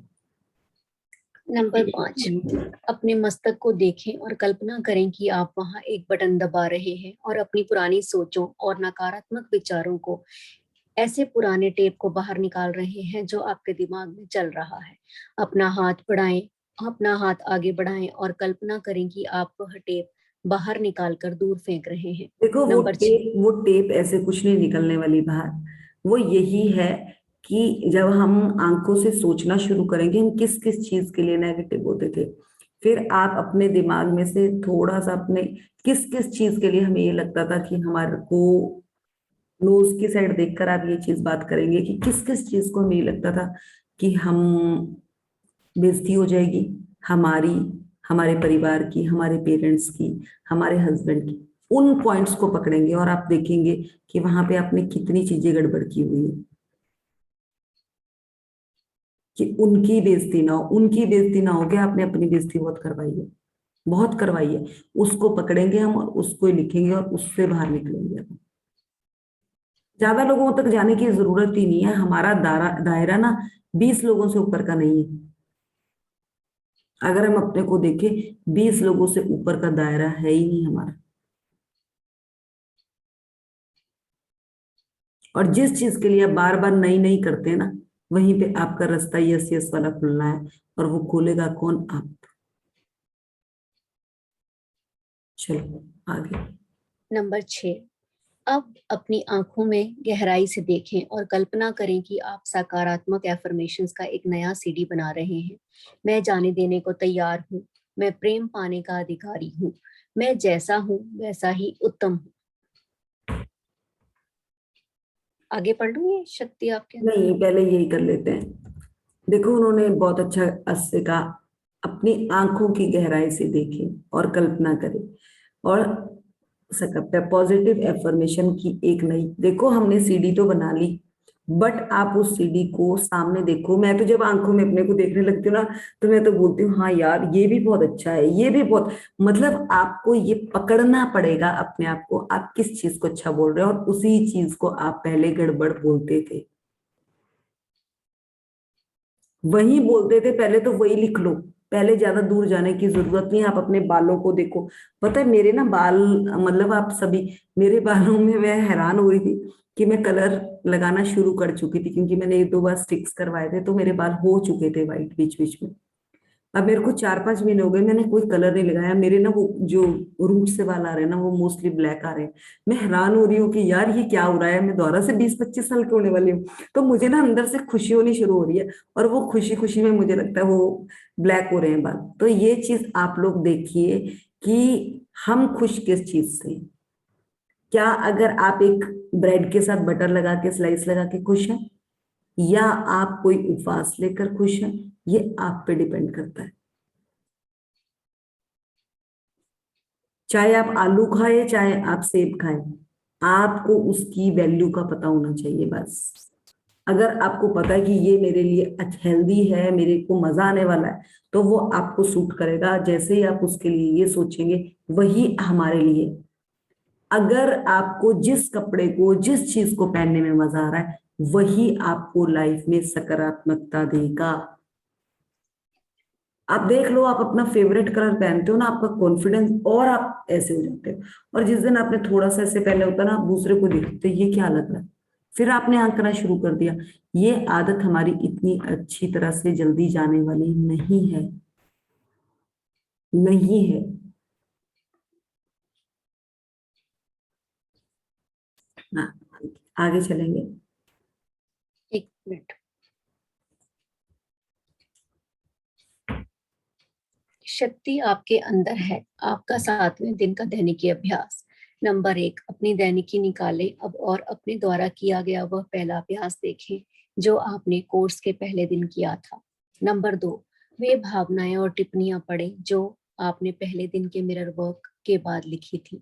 A: नंबर 5, अपने मस्तक को देखें और कल्पना करें कि आप वहां एक बटन दबा रहे हैं और अपनी पुरानी सोचों और नकारात्मक विचारों को, ऐसे पुराने टेप को बाहर निकाल रहे हैं जो आपके दिमाग में चल रहा है। अपना हाथ बढ़ाएं, अपना हाथ आगे बढ़ाएं और कल्पना करें कि आप वह टेप बाहर निकालकर दूर फेंक रहे हैं।
B: देखो
A: नंबर 6,
B: वो टेप ऐसे कुछ नहीं निकलने वाली बाहर। वो यही है कि जब हम आंखों से सोचना शुरू करेंगे हम किस किस चीज के लिए नेगेटिव होते थे, फिर आप अपने दिमाग में से थोड़ा सा अपने किस किस चीज के लिए हमें ये लगता था कि हमारे को, नोज की साइड देखकर आप ये चीज बात करेंगे कि किस किस चीज को हमें ये लगता था कि हम बेइज्जती हो जाएगी हमारी, हमारे परिवार की, हमारे पेरेंट्स की, हमारे हस्बैंड की। उन पॉइंट्स को पकड़ेंगे और आप देखेंगे कि वहां पे आपने कितनी चीजें गड़बड़ की हुई है, कि उनकी बेइज्जती ना हो, उनकी बेइज्जती ना हो गया, आपने अपनी बेइज्जती बहुत करवाई है, बहुत करवाई है। उसको पकड़ेंगे हम और उसको लिखेंगे और उससे बाहर निकलेंगे। ज्यादा लोगों तक जाने की जरूरत ही नहीं है। हमारा दायरा ना 20 लोगों से ऊपर का नहीं है। अगर हम अपने को देखें, 20 लोगों से ऊपर का दायरा है ही नहीं हमारा। और जिस चीज के लिए आप बार बार नहीं नहीं करते हैं ना, वहीं पे आपका रास्ता यस यस वाला खुलना है, और वो खोलेगा कौन? आप। चलो आगे।
A: नंबर 6, अब अपनी आंखों में गहराई से देखें और कल्पना करें कि आप सकारात्मक एफर्मेशंस का एक नया सीडी बना रहे हैं। मैं जाने देने को तैयार हूँ, मैं प्रेम पाने का अधिकारी हूँ, मैं जैसा हूँ वैसा ही उत्तम हूँ। आगे पढ़ लूँ ये शक्ति आपके?
B: नहीं, पहले यही कर लेते हैं। देखो उन्होंने बहुत अच्छा अस्से का, अपनी आंखों की गहराई से देखें और कल्पना करें, और पॉजिटिव एफर्मेशन की एक नई, देखो हमने सीडी तो बना ली, बट आप उस सीडी को सामने देखो। मैं तो जब आंखों में अपने को देखने लगती हूँ ना, तो मैं तो बोलती हूँ हाँ यार ये भी बहुत अच्छा है, ये भी बहुत, मतलब आपको ये पकड़ना पड़ेगा अपने आप को, आप किस चीज को अच्छा बोल रहे हो और उसी चीज को आप पहले गड़बड़ बोलते थे, वही बोलते थे पहले, तो वही लिख लो। पहले ज्यादा दूर जाने की जरूरत नहीं है। आप अपने बालों को देखो। पता है मेरे ना बाल, मतलब आप सभी, मेरे बालों में मैं हैरान हो रही थी कि मैं कलर लगाना शुरू कर चुकी थी, क्योंकि मैंने 1-2 बार स्टिक्स करवाए थे, तो मेरे बाल हो चुके थे वाइट बीच बीच में। अब मेरे को 4-5 महीने हो गए, मैंने कोई कलर नहीं लगाया। मेरे ना वो जो रूट से बाल आ रहे हैं ना, वो मोस्टली ब्लैक आ रहे हैं। मैं हैरान हो रही हूँ कि यार ये क्या हो रहा है, मैं दोबारा से 20-25 साल की होने वाली हूँ। तो मुझे ना अंदर से खुशी होनी शुरू हो रही है, और वो खुशी खुशी में मुझे लगता है वो ब्लैक हो रहे हैं बाल। तो ये चीज आप लोग देखिए कि हम खुश किस चीज से हैं। क्या अगर आप एक ब्रेड के साथ बटर लगा के, स्लाइस लगा के खुश हैं, या आप कोई उपवास लेकर खुश हैं, ये आप पे डिपेंड करता है। चाहे आप आलू खाएं, चाहे आप सेब खाएं, आपको उसकी वैल्यू का पता होना चाहिए बस। अगर आपको पता है कि ये मेरे लिए हेल्दी है, मेरे को मजा आने वाला है, तो वो आपको सूट करेगा। जैसे ही आप उसके लिए ये सोचेंगे, वही हमारे लिए। अगर आपको जिस कपड़े को, जिस चीज को पहनने में मजा आ रहा है, वही आपको लाइफ में सकारात्मकता देगा। आप देख लो, आप अपना फेवरेट कलर पहनते हो ना, आपका कॉन्फिडेंस, और आप ऐसे हो जाते हो। और जिस दिन आपने थोड़ा सा ऐसे पहने होता ना, आप दूसरे को देखते, ये क्या लग रहा है, फिर आपने आंकना शुरू कर दिया। ये आदत हमारी इतनी अच्छी तरह से जल्दी जाने वाली नहीं है, नहीं है। हाँ, आगे चलेंगे।
A: एक मिनट। शक्ति आपके अंदर है। आपका 7वें दिन का दैनिकी अभ्यास। नंबर 1, अपनी दैनिकी निकालें अब और अपने द्वारा किया गया वह पहला अभ्यास देखें जो आपने कोर्स के पहले दिन किया था। नंबर 2, वे भावनाएं और टिप्पणियां पढ़ें जो आपने पहले दिन के मिरर वर्क के बाद लिखी थी।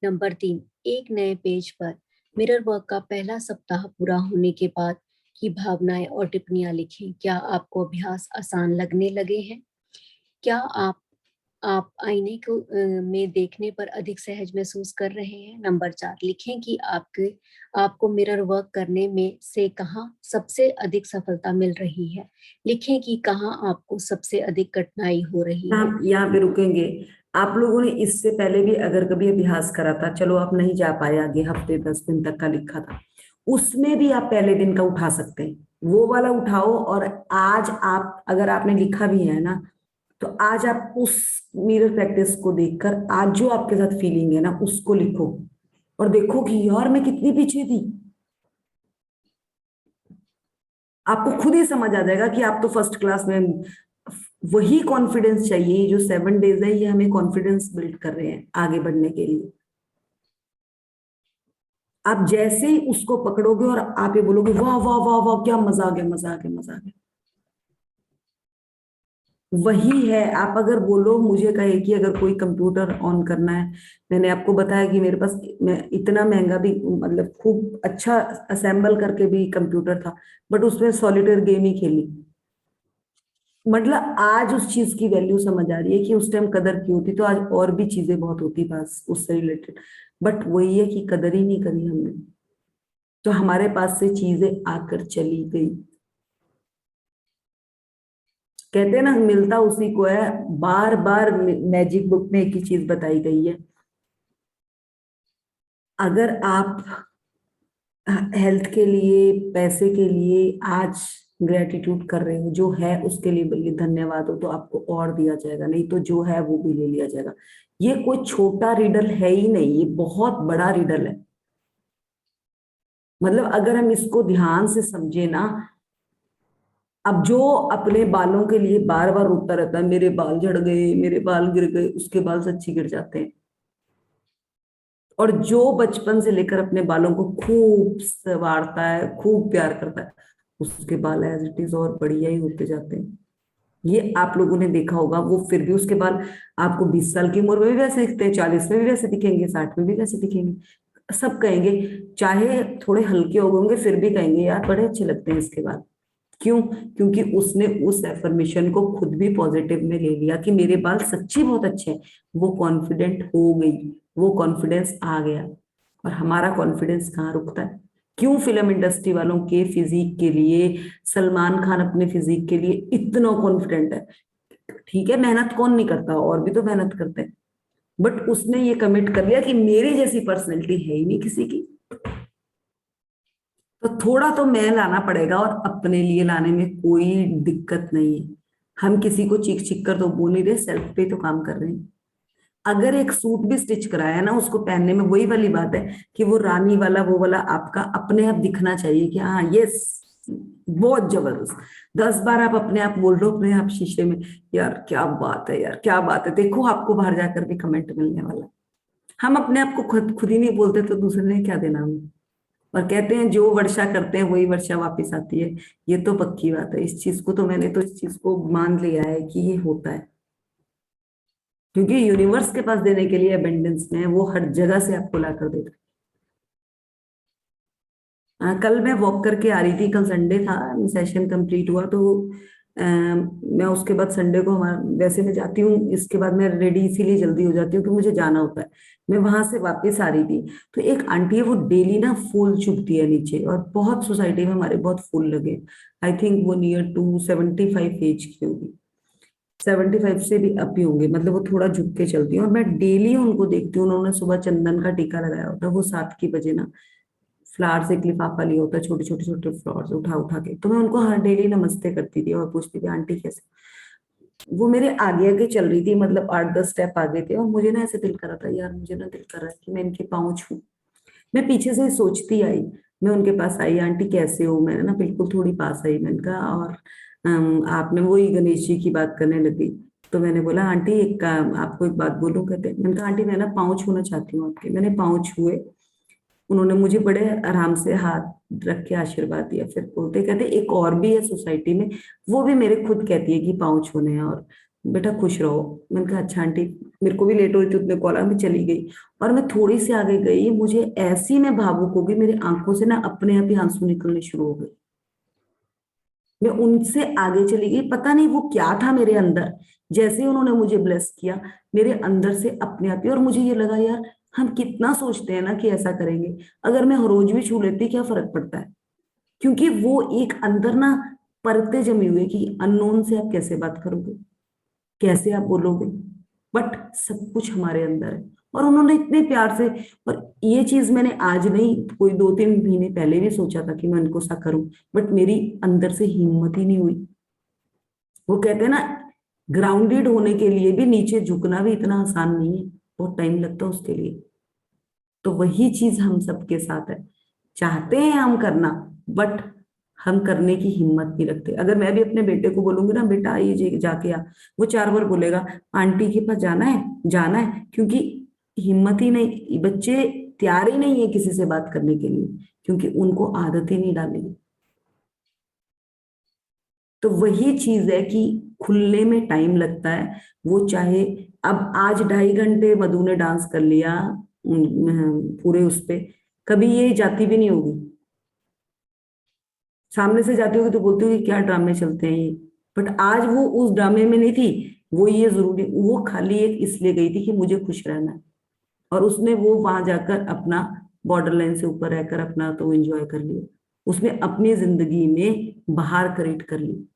A: नंबर 3, एक नए पेज पर मिरर वर्क का पहला सप्ताह पूरा होने के बाद की भावनाएं और टिप्पणियां लिखें। क्या आपको अभ्यास आसान लगने लगे हैं? क्या आप आईने को में देखने पर अधिक सहज महसूस कर रहे हैं? नंबर 4, लिखें कि आपको मिरर वर्क करने में से कहाँ सबसे अधिक सफलता मिल रही है। लिखें कि कहाँ आपको सबसे अधिक कठिनाई हो रही है।
B: यहाँ पे रुकेंगे। आप लोगों ने इससे पहले भी अगर कभी अभ्यास करा था, चलो आप नहीं जा पाए आगे, हफ्ते 10 दिन तक का लिखा था, उसमें भी आप पहले दिन का उठा सकते हैं, वो वाला उठाओ। और आज आप, अगर आपने लिखा भी है ना, तो आज आप उस मिरर प्रैक्टिस को देखकर आज जो आपके साथ फीलिंग है ना, उसको लिखो, और देखो कि यार मैं कितनी पीछे थी। आपको खुद ही समझ आ जाएगा कि आप तो फर्स्ट क्लास में। वही कॉन्फिडेंस चाहिए, जो 7 डेज है, ये हमें कॉन्फिडेंस बिल्ड कर रहे हैं आगे बढ़ने के लिए। आप जैसे ही उसको पकड़ोगे और आप ये बोलोगे वाह वाह वाह वाह, क्या मजा आ गया, मजा आ गया, मजा आ गया, वही है। आप अगर बोलो, मुझे कहे कि अगर कोई कंप्यूटर ऑन करना है, मैंने आपको बताया कि मेरे पास, मैं इतना महंगा भी, मतलब खूब अच्छा असेंबल करके भी कंप्यूटर था, बट उसमें सॉलिटेयर गेम ही खेली। मतलब आज उस चीज की वैल्यू समझ आ रही है कि उस टाइम कदर की होती तो आज और भी चीजें बहुत होती पास उससे रिलेटेड। बट वही है कि कदर ही नहीं करी हमने, तो हमारे पास से चीजें आकर चली गई। कहते हैं ना, मिलता उसी को है। बार बार मैजिक बुक में एक ही चीज बताई गई है, अगर आप हेल्थ के लिए, पैसे के लिए आज ग्रेटिट्यूड कर रहे हो, जो है उसके लिए बोलिए धन्यवाद हो, तो आपको और दिया जाएगा, नहीं तो जो है वो भी ले लिया जाएगा। ये कोई छोटा रिडल है ही नहीं, ये बहुत बड़ा रिडल है। मतलब अगर हम इसको ध्यान से समझे ना, अब जो अपने बालों के लिए बार बार रोता रहता है, मेरे बाल झड़ गए, मेरे बाल गिर गए, उसके बाल सच्ची गिर जाते हैं। और जो बचपन से लेकर अपने बालों को खूब संवारता है, खूब प्यार करता है, उसके बाल एज इट इज और बढ़िया ही होते जाते हैं। ये आप लोगों ने देखा होगा। वो फिर भी उसके बाल आपको 20 साल की उम्र में भी वैसे दिखते हैं, 40 में भी वैसे दिखेंगे, 60 में भी वैसे दिखेंगे। सब कहेंगे, चाहे थोड़े हल्के हो होंगे, फिर भी कहेंगे यार बड़े अच्छे लगते हैं इसके बाल। क्यों? क्योंकि उसने उस एफर्मेशन को खुद भी पॉजिटिव में ले लिया कि मेरे बाल सच्ची बहुत अच्छे हैं। वो कॉन्फिडेंट हो गई, वो कॉन्फिडेंस आ गया। और हमारा कॉन्फिडेंस कहाँ रुकता है? क्यों फिल्म इंडस्ट्री वालों के फिजिक के लिए, सलमान खान अपने फिजिक के लिए इतना कॉन्फिडेंट है? ठीक है, मेहनत कौन नहीं करता, और भी तो मेहनत करते हैं, बट उसने ये कमिट कर लिया कि मेरी जैसी पर्सनैलिटी है ही नहीं किसी की। तो थोड़ा तो मैं लाना पड़ेगा, और अपने लिए लाने में कोई दिक्कत नहीं है। हम किसी को चीख चीख कर तो बोल नहीं रहे, सेल्फ पे तो काम कर रहे हैं। अगर एक सूट भी स्टिच कराया ना, उसको पहनने में वही वाली बात है कि वो रानी वाला वो वाला आपका अपने आप दिखना चाहिए कि हाँ यस, बहुत जबरदस्त। 10 बार आप अपने आप बोल रहे हो अपने आप शीशे में, यार क्या बात है, यार क्या बात है, देखो आपको बाहर जाकर भी कमेंट मिलने वाला है। हम अपने आप को खुद खुद ही नहीं बोलते तो दूसरे ने क्या देना हमें। और कहते हैं जो वर्षा करते हैं वही वर्षा वापस आती है। ये तो पक्की बात है, इस चीज को तो मैंने तो इस चीज को मान लिया है कि ये होता है, क्योंकि यूनिवर्स के पास देने के लिए अबेंडेंस में है, वो हर जगह से आपको ला कर देता है। कल मैं वॉक करके आ रही थी, कल संडे था, सेशन कंप्लीट हुआ तो मैं उसके बाद संडे को हमारा, वैसे मैं जाती हूँ इसके बाद मैं रेडी इसीलिए जल्दी हो जाती हूँ कि मुझे जाना होता है। मैं वहां से वापस आ रही थी तो एक आंटी है, वो डेली ना फूल चुगती है नीचे, और बहुत सोसाइटी में हमारे बहुत फूल लगे। आई थिंक वो नियर टू 75 एज की होगी, 75 से भी अप ही होंगे, मतलब वो थोड़ा झुक के चलती है। और मैं डेली उनको देखती हूँ, उन्होंने सुबह चंदन का टीका लगाया होता है, वो 7 बजे ना फ्लावर्स एक लिफाफा लिया होता है, छोटे छोटे छोटे फ्लावर्स उठा उठा के, तो मैं उनको हर डेली नमस्ते करती थी और पूछती थी आंटी कैसे। वो मेरे आगे आगे चल रही थी, मतलब 8-10 स्टेप आगे थे, और मुझे ना ऐसे दिल कर रहा था, यार मुझे ना दिल कर रहा है कि मैं इनके पाँव छूं। मैं पीछे से सोचती आई, मैं उनके पास आई, आंटी कैसे हो, मैंने ना बिल्कुल थोड़ी पास आई, मैंने कहा और आपने वही गणेश जी की बात करने लगी। तो मैंने बोला आंटी एक काम, आपको एक बात बोलूं, कहते मैंने कहा आंटी मैं ना पाँव छूना चाहती हूँ आपके। मैंने पाँव छुए, उन्होंने मुझे बड़े आराम से हाथ रख के आशीर्वाद दिया। फिर बोलते कहते एक और भी है सोसाइटी में, वो भी मेरे खुद कहती है कि पाँव छूने हैं और बेटा खुश रहो। मैंने कहा अच्छा आंटी, मेरे को भी लेट हो रही थी, उतने कॉल मैं चली गई। और मैं थोड़ी सी आगे गई, मुझे ऐसी मैं भावुक हो गई, मेरी आंखों से ना अपने आप ही आंसू निकलने शुरू हो गए। मैं उनसे आगे चली गई, पता नहीं वो क्या था मेरे अंदर, जैसे ही उन्होंने मुझे ब्लेस किया मेरे अंदर से अपने आप ही। और मुझे ये लगा यार हम कितना सोचते हैं ना कि ऐसा करेंगे, अगर मैं हर रोज भी छू लेती क्या फर्क पड़ता है। क्योंकि वो एक अंदर ना परतें जमी हुई है कि अननोन से आप कैसे बात करोगे, कैसे आप बोलोगे, बट सब कुछ हमारे अंदर है। और उन्होंने इतने प्यार से, और ये चीज मैंने आज नहीं, कोई 2-3 महीने पहले भी सोचा था कि मैं उनको सा करूं, बट मेरी अंदर से हिम्मत ही नहीं हुई। वो कहते हैं ना, ग्राउंडेड होने के लिए भी नीचे झुकना भी इतना आसान नहीं है, बहुत टाइम लगता है उसके लिए। तो वही चीज हम सबके साथ है, चाहते हैं हम करना, बट हम करने की हिम्मत नहीं रखते। अगर मैं भी अपने बेटे को बोलूंगी ना बेटा ये जाके आ, वो 4 बार बोलेगा आंटी के पास जाना है जाना है, क्योंकि हिम्मत ही नहीं, बच्चे तैयार ही नहीं है किसी से बात करने के लिए, क्योंकि उनको आदत ही नहीं डाली। तो वही चीज है कि खुलने में टाइम लगता है। वो चाहे अब आज 2.5 घंटे मधु ने डांस कर लिया पूरे उस पे, कभी ये जाती भी नहीं होगी, सामने से जाती होगी तो बोलती होगी क्या ड्रामे चलते हैं ये। बट आज वो उस ड्रामे में नहीं थी, वो ये जरूरी, वो खाली एक इसलिए गई थी कि मुझे खुश रहना है, और उसने वो वहां जाकर अपना बॉर्डर लाइन से ऊपर रहकर अपना तो एंजॉय कर लिया, उसने अपनी जिंदगी में बाहर क्रिएट कर ली।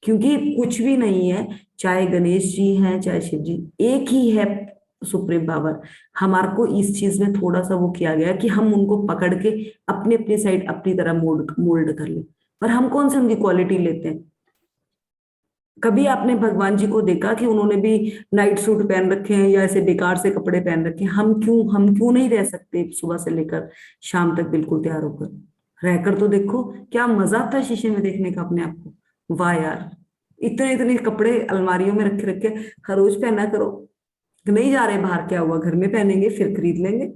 B: क्योंकि कुछ भी नहीं है, चाहे गणेश जी हैं चाहे शिव जी, एक ही है सुप्रीम पावर। हमारे को इस चीज में थोड़ा सा वो किया गया कि हम उनको पकड़ के अपनी अपनी साइड अपनी तरह मोल्ड मोल्ड कर ले, पर हम कौन से उनकी क्वालिटी लेते हैं। कभी आपने भगवान जी को देखा कि उन्होंने भी नाइट सूट पहन रखे हैं या ऐसे बेकार से कपड़े पहन रखे हैं। हम क्यों नहीं रह सकते सुबह से लेकर शाम तक बिल्कुल तैयार होकर, रहकर तो देखो क्या मजा आता है शीशे में देखने का अपने आप को। वाह यार, इतने इतने कपड़े अलमारियों में रखे रखे, हर रोज पहना करो। नहीं जा रहे बाहर, क्या हुआ, घर में पहनेंगे फिर खरीद लेंगे।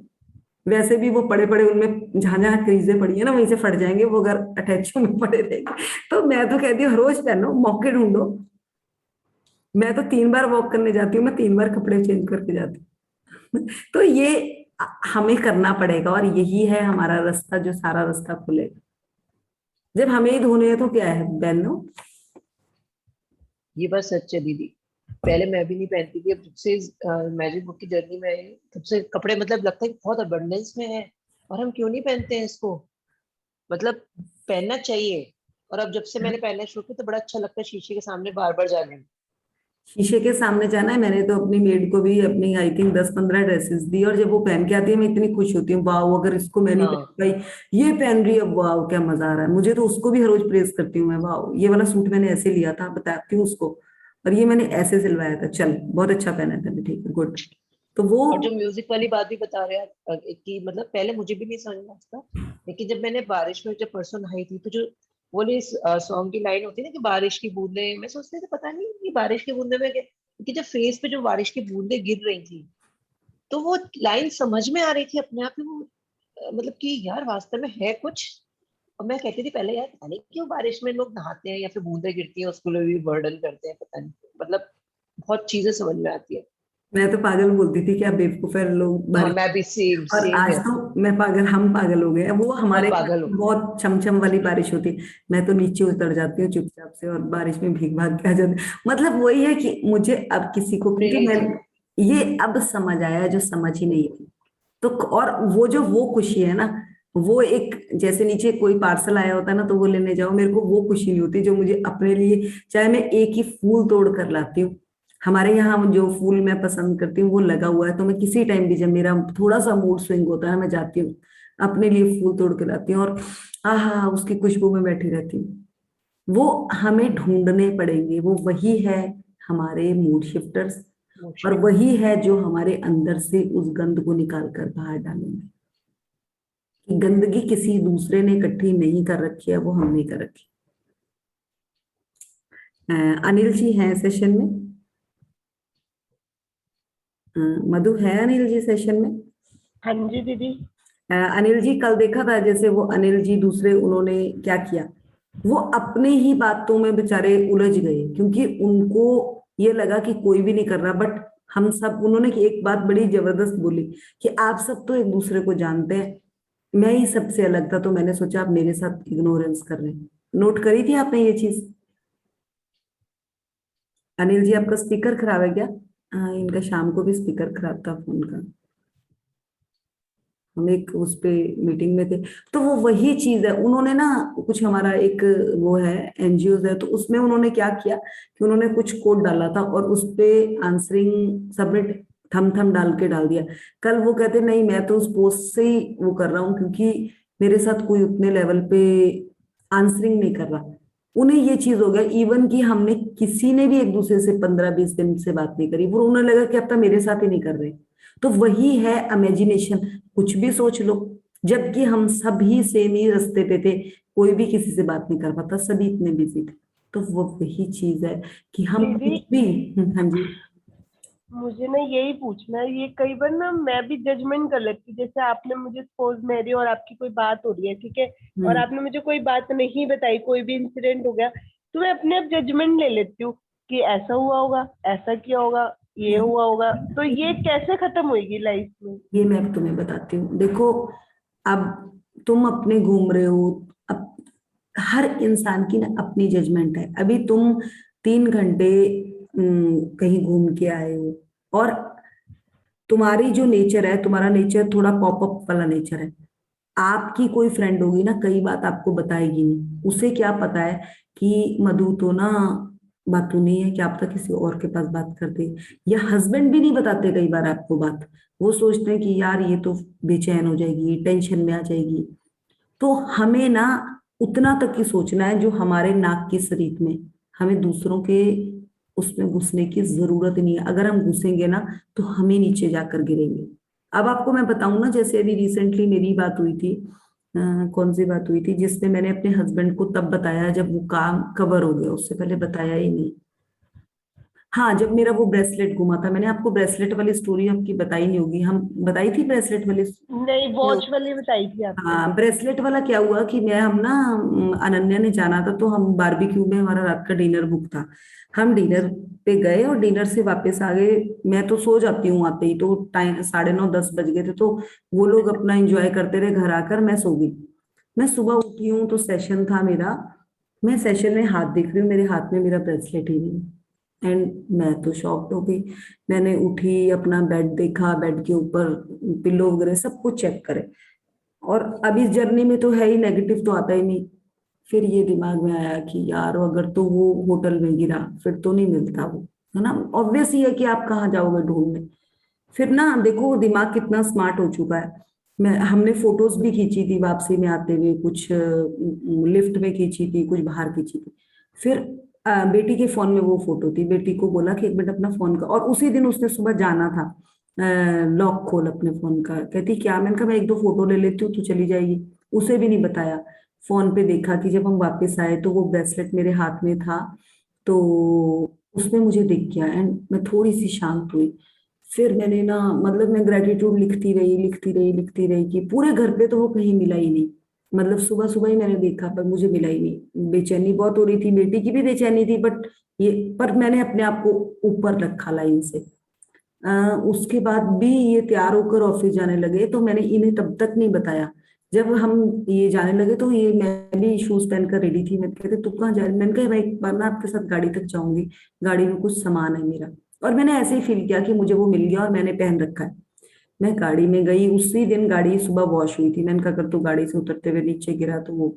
B: वैसे भी वो पड़े पड़े उनमें जहां जहां क्रीजें पड़ी है ना वहीं से फट जाएंगे, वो अगर अटैच में पड़े रहेंगे। तो मैं तो कहती हूँ हर रोज पहनो, मौके ढूंढो। मैं तो 3 बार वॉक करने जाती हूँ, मैं 3 बार कपड़े चेंज करके जाती हूँ। तो ये हमें करना पड़ेगा, और यही है हमारा रास्ता जो सारा रास्ता खुलेगा। जब हमें ही धोने हैं तो क्या है बहनों।
E: ये बात सच है दीदी। पहले मैं भी नहीं पहनती थी, अब जब से मैजिक बुक की जर्नी में आई तब से कपड़े मतलब लगता है कि बहुत अबंडेंस में है, और हम क्यों नहीं पहनते हैं इसको, मतलब पहनना चाहिए। और अब जब से मैंने पहनना शुरू किया तो बड़ा अच्छा लगता है शीशे के सामने बार बार जाने में।
B: शीशे के सामने जाना है। मैंने तो अपनी मेड को भी अपनी आई थिंक 10-15 ड्रेसेस दी, और जब वो पहन के आती है मैं इतनी खुश होती हूँ, वाह अगर इसको मैं नहीं
E: हाँ
B: पहन पाई, ये पहन रही है, वाह क्या मजा आ रहा है मुझे। तो उसको भी हर रोज प्रेस करती हूँ मैं, वाह ये वाला सूट मैंने ऐसे लिया था, बताती हूँ उसको, और ये मैंने ऐसे सिलवाया था, चल बहुत अच्छा पहना था, ठीक है गुड। तो वो
E: और जो म्यूजिक वाली बात भी बता रहे हैं आप, कि मतलब पहले मुझे भी नहीं समझ में आता था, लेकिन जब मैंने बारिश में जब परसों नहाई थी, तो जो बोले सॉन्ग की लाइन होती है ना कि बारिश की बूंदे, मैं सोचती थी पता नहीं ये बारिश की बूंदे में कि जब फेस पे जो बारिश की बूंदे गिर रही थी, तो वो लाइन समझ में आ रही थी अपने आप ही वो, मतलब कि यार वास्तव में है कुछ। और मैं कहती थी पहले यार पता नहीं क्यों बारिश में लोग नहाते हैं या फिर बूंदे गिरती हैं उसको लोग भी बर्डन करते हैं, पता नहीं, मतलब बहुत चीजें समझ में आती है।
B: मैं तो पागल बोलती थी कि आप बेवकूफ है लोग
E: हाँ
B: बारिश।
E: मैं भी सेम
B: और
E: सेम
B: आज
E: है।
B: तो मैं पागल, हम पागल हो गए हैं। वो
E: मैं
B: हमारे यहाँ
E: पागल हूँ।
B: बहुत छमछम वाली बारिश होती है, मैं तो नीचे उतर जाती हूँ चुपचाप से और बारिश में भीग भाग के आ जाती हूँ। मतलब वही है कि मुझे अब किसी को, क्योंकि मैं
E: क्रेजी।
B: ये अब समझ आया जो समझ ही नहीं थी। तो और वो जो वो खुशी है ना, वो एक जैसे नीचे कोई पार्सल आया होता है ना तो वो लेने जाओ, मेरे को वो खुशी नहीं होती जो मुझे अपने लिए, चाहे मैं एक ही फूल तोड़ कर लाती हूँ। हमारे यहाँ जो फूल मैं पसंद करती हूँ वो लगा हुआ है, तो मैं किसी टाइम भी जब मेरा थोड़ा सा मूड स्विंग होता है मैं जाती हूँ अपने लिए फूल तोड़ के लाती हूँ, और आहा उसकी खुशबू में बैठी रहती हूँ। वो हमें ढूंढने पड़ेंगे, वो वही है हमारे मूड शिफ्टर्स, और वही है जो हमारे अंदर से उस गंद को निकाल कर बाहर डालेंगे। कि गंदगी किसी दूसरे ने इकट्ठी नहीं कर रखी है, वो हमने कर रखी है। अनिल जी हैं सेशन में? मधु है अनिल जी सेशन में?
C: हाँ जी दीदी।
B: अनिल जी कल देखा था जैसे वो अनिल जी दूसरे, उन्होंने क्या किया, वो अपने ही बातों में बेचारे उलझ गए, क्योंकि उनको ये लगा कि कोई भी नहीं कर रहा, बट हम सब, उन्होंने एक बात बड़ी जबरदस्त बोली कि आप सब तो एक दूसरे को जानते हैं, मैं ही सबसे अलग था, तो मैंने सोचा आप मेरे साथ इग्नोरेंस कर रहे हैं। नोट करी थी आपने ये चीज? अनिल जी आपका स्पीकर खराब है क्या? हाँ इनका शाम को भी स्पीकर खराब था फोन का, हम एक उस पे मीटिंग में थे। तो वो वही चीज है, उन्होंने ना कुछ, हमारा एक वो है एनजीओ है, तो उसमें उन्होंने क्या किया कि उन्होंने कुछ कोड डाला था और उस पे आंसरिंग सबमिट थम थम डाल के डाल दिया। कल वो कहते नहीं मैं तो उस पोस्ट से ही वो कर रहा हूँ, क्योंकि मेरे साथ कोई उतने लेवल पे आंसरिंग नहीं कर रहा। उन्हें ये चीज हो गया, इवन कि हमने किसी ने भी एक दूसरे से 15-20 दिन से बात नहीं करी, वो उन्हें लगा कि अब तो मेरे साथ ही नहीं कर रहे। तो वही है इमेजिनेशन, कुछ भी सोच लो, जबकि हम सभी सेम ही रास्ते पे थे, कोई भी किसी से बात नहीं कर पाता, सभी इतने बिजी थे। तो वो वही चीज है कि हम
C: दीदी
B: कुछ भी। हाँ जी।
C: मुझे ना यही पूछना है, ये कई बार ना मैं भी जजमेंट कर लेती हूँ। जैसे आपने मुझे, सपोज मेरी और आपकी कोई बात हो रही है, ठीक है, और
B: हम्म।
C: आपने मुझे कोई बात नहीं बताई, कोई भी इंसिडेंट हो गया, तो मैं अपने आप जजमेंट ले लेती हूँ कि ऐसा हुआ होगा, ऐसा किया होगा, ये हुआ होगा। तो ये कैसे खत्म होगी लाइफ में?
B: ये मैं अब तुम्हें बताती हूँ, देखो अब तुम अपने घूम रहे हो, अब हर इंसान की ना अपनी जजमेंट है। अभी तुम 3 घंटे कहीं घूम के आए हो, और तुम्हारी जो नेचर है, तुम्हारा नेचर थोड़ा पॉपअप वाला नेचर है। आपकी कोई फ्रेंड होगी ना, कई बात आपको बताएगी नहीं, उसे क्या पता है कि मधु तो ना बातू नहीं है, क्या पता किसी और के पास बात कर दे। या हस्बैंड भी नहीं बताते कई बार आपको बात, वो सोचते हैं कि यार ये तो बेचैन हो जाएगी, टेंशन में आ जाएगी। तो हमें ना उतना तक ही सोचना है जो हमारे नाक की सरीख में, हमें दूसरों के उसमें घुसने की जरूरत नहीं है। अगर हम घुसेंगे ना तो हम ही नीचे जाकर गिरेंगे। अब आपको मैं बताऊं ना, जैसे अभी रिसेंटली मेरी बात हुई थी, कौन सी बात हुई थी जिसमें मैंने अपने हस्बैंड को तब बताया जब वो काम कवर हो गया, उससे पहले बताया ही नहीं। हाँ जब मेरा वो ब्रेसलेट गुमा था, मैंने आपको ब्रेसलेट वाली स्टोरी आपकी बताई नहीं होगी, हम बताई थी ब्रेसलेट वाली।
C: नहीं, वॉच वाली बताई थी आपने।
B: हाँ ब्रेसलेट वाला क्या हुआ कि मैं, हम ना अनन्या ने जाना था, तो हम बारबेक्यू में, हमारा रात का डिनर बुक था, हम डिनर पे गए और डिनर से वापस आ गए। मैं तो सो जाती हूँ आते ही, तो टाइम 9:30-10 बज गए थे, तो वो लोग अपना एंजॉय करते रहे, घर आकर मैं सो गई। मैं सुबह उठी हूँ तो सेशन था मेरा, मैं सेशन में हाथ देख रही हूँ, मेरे हाथ में मेरा ब्रेसलेट ही नहीं। एंड मैं तो शॉक्ड हो गई। मैंने उठी, अपना बेड देखा, बेड के ऊपर पिल्लो वगैरह सब कुछ चेक करे, और अब इस जर्नी में तो है ही, नेगेटिव तो आता ही नहीं। फिर ये दिमाग में आया कि यार अगर तो वो होटल में गिरा फिर तो नहीं मिलता वो, है ना, ऑब्वियस ही है कि आप कहाँ जाओगे ढूंढने। फिर ना देखो दिमाग कितना स्मार्ट हो चुका है। हमने फोटोज भी खींची थी वापसी में आते हुए, कुछ लिफ्ट में खींची थी, कुछ बाहर खींची थी। फिर बेटी के फोन में वो फोटो थी, बेटी को बोला कि एक मिनट अपना फोन का, और उसी दिन उसने सुबह जाना था, लॉक खोल अपने फोन का। कहती क्या, मैंने कहा मैं एक दो फोटो ले लेती हूँ तो चली जाएगी। उसे भी नहीं बताया। फोन पे देखा कि जब हम वापस आए तो वो ब्रेसलेट मेरे हाथ में था, तो उसने मुझे दिख गया एंड मैं थोड़ी सी शांत हुई। फिर मैंने ना, मतलब मैं ग्रेटिट्यूड लिखती रही लिखती रही लिखती रही कि पूरे घर पे तो वो कहीं मिला ही नहीं। मतलब सुबह सुबह ही मैंने देखा पर मुझे मिला ही नहीं। बेचैनी बहुत हो रही थी, बेटी की भी बेचैनी थी, बट ये, पर मैंने अपने आप को ऊपर रखा लाइन से। उसके बाद भी ये तैयार होकर ऑफिस जाने लगे तो मैंने इन्हें तब तक नहीं बताया। जब हम ये जाने लगे तो ये, मैं भी शूज पहनकर रेडी थी, मैं कहते तू कहाँ जा रही, मैंने कहा मैं एक बार ना आपके साथ गाड़ी तक जाऊंगी, गाड़ी में कुछ सामान है मेरा। और मैंने ऐसे ही फील किया कि मुझे वो मिल गया और मैंने पहन रखा है। मैं गाड़ी में गई, उसी दिन गाड़ी सुबह वॉश हुई थी। मैंने कहा अगर तू गाड़ी से उतरते हुए नीचे गिरा तो वो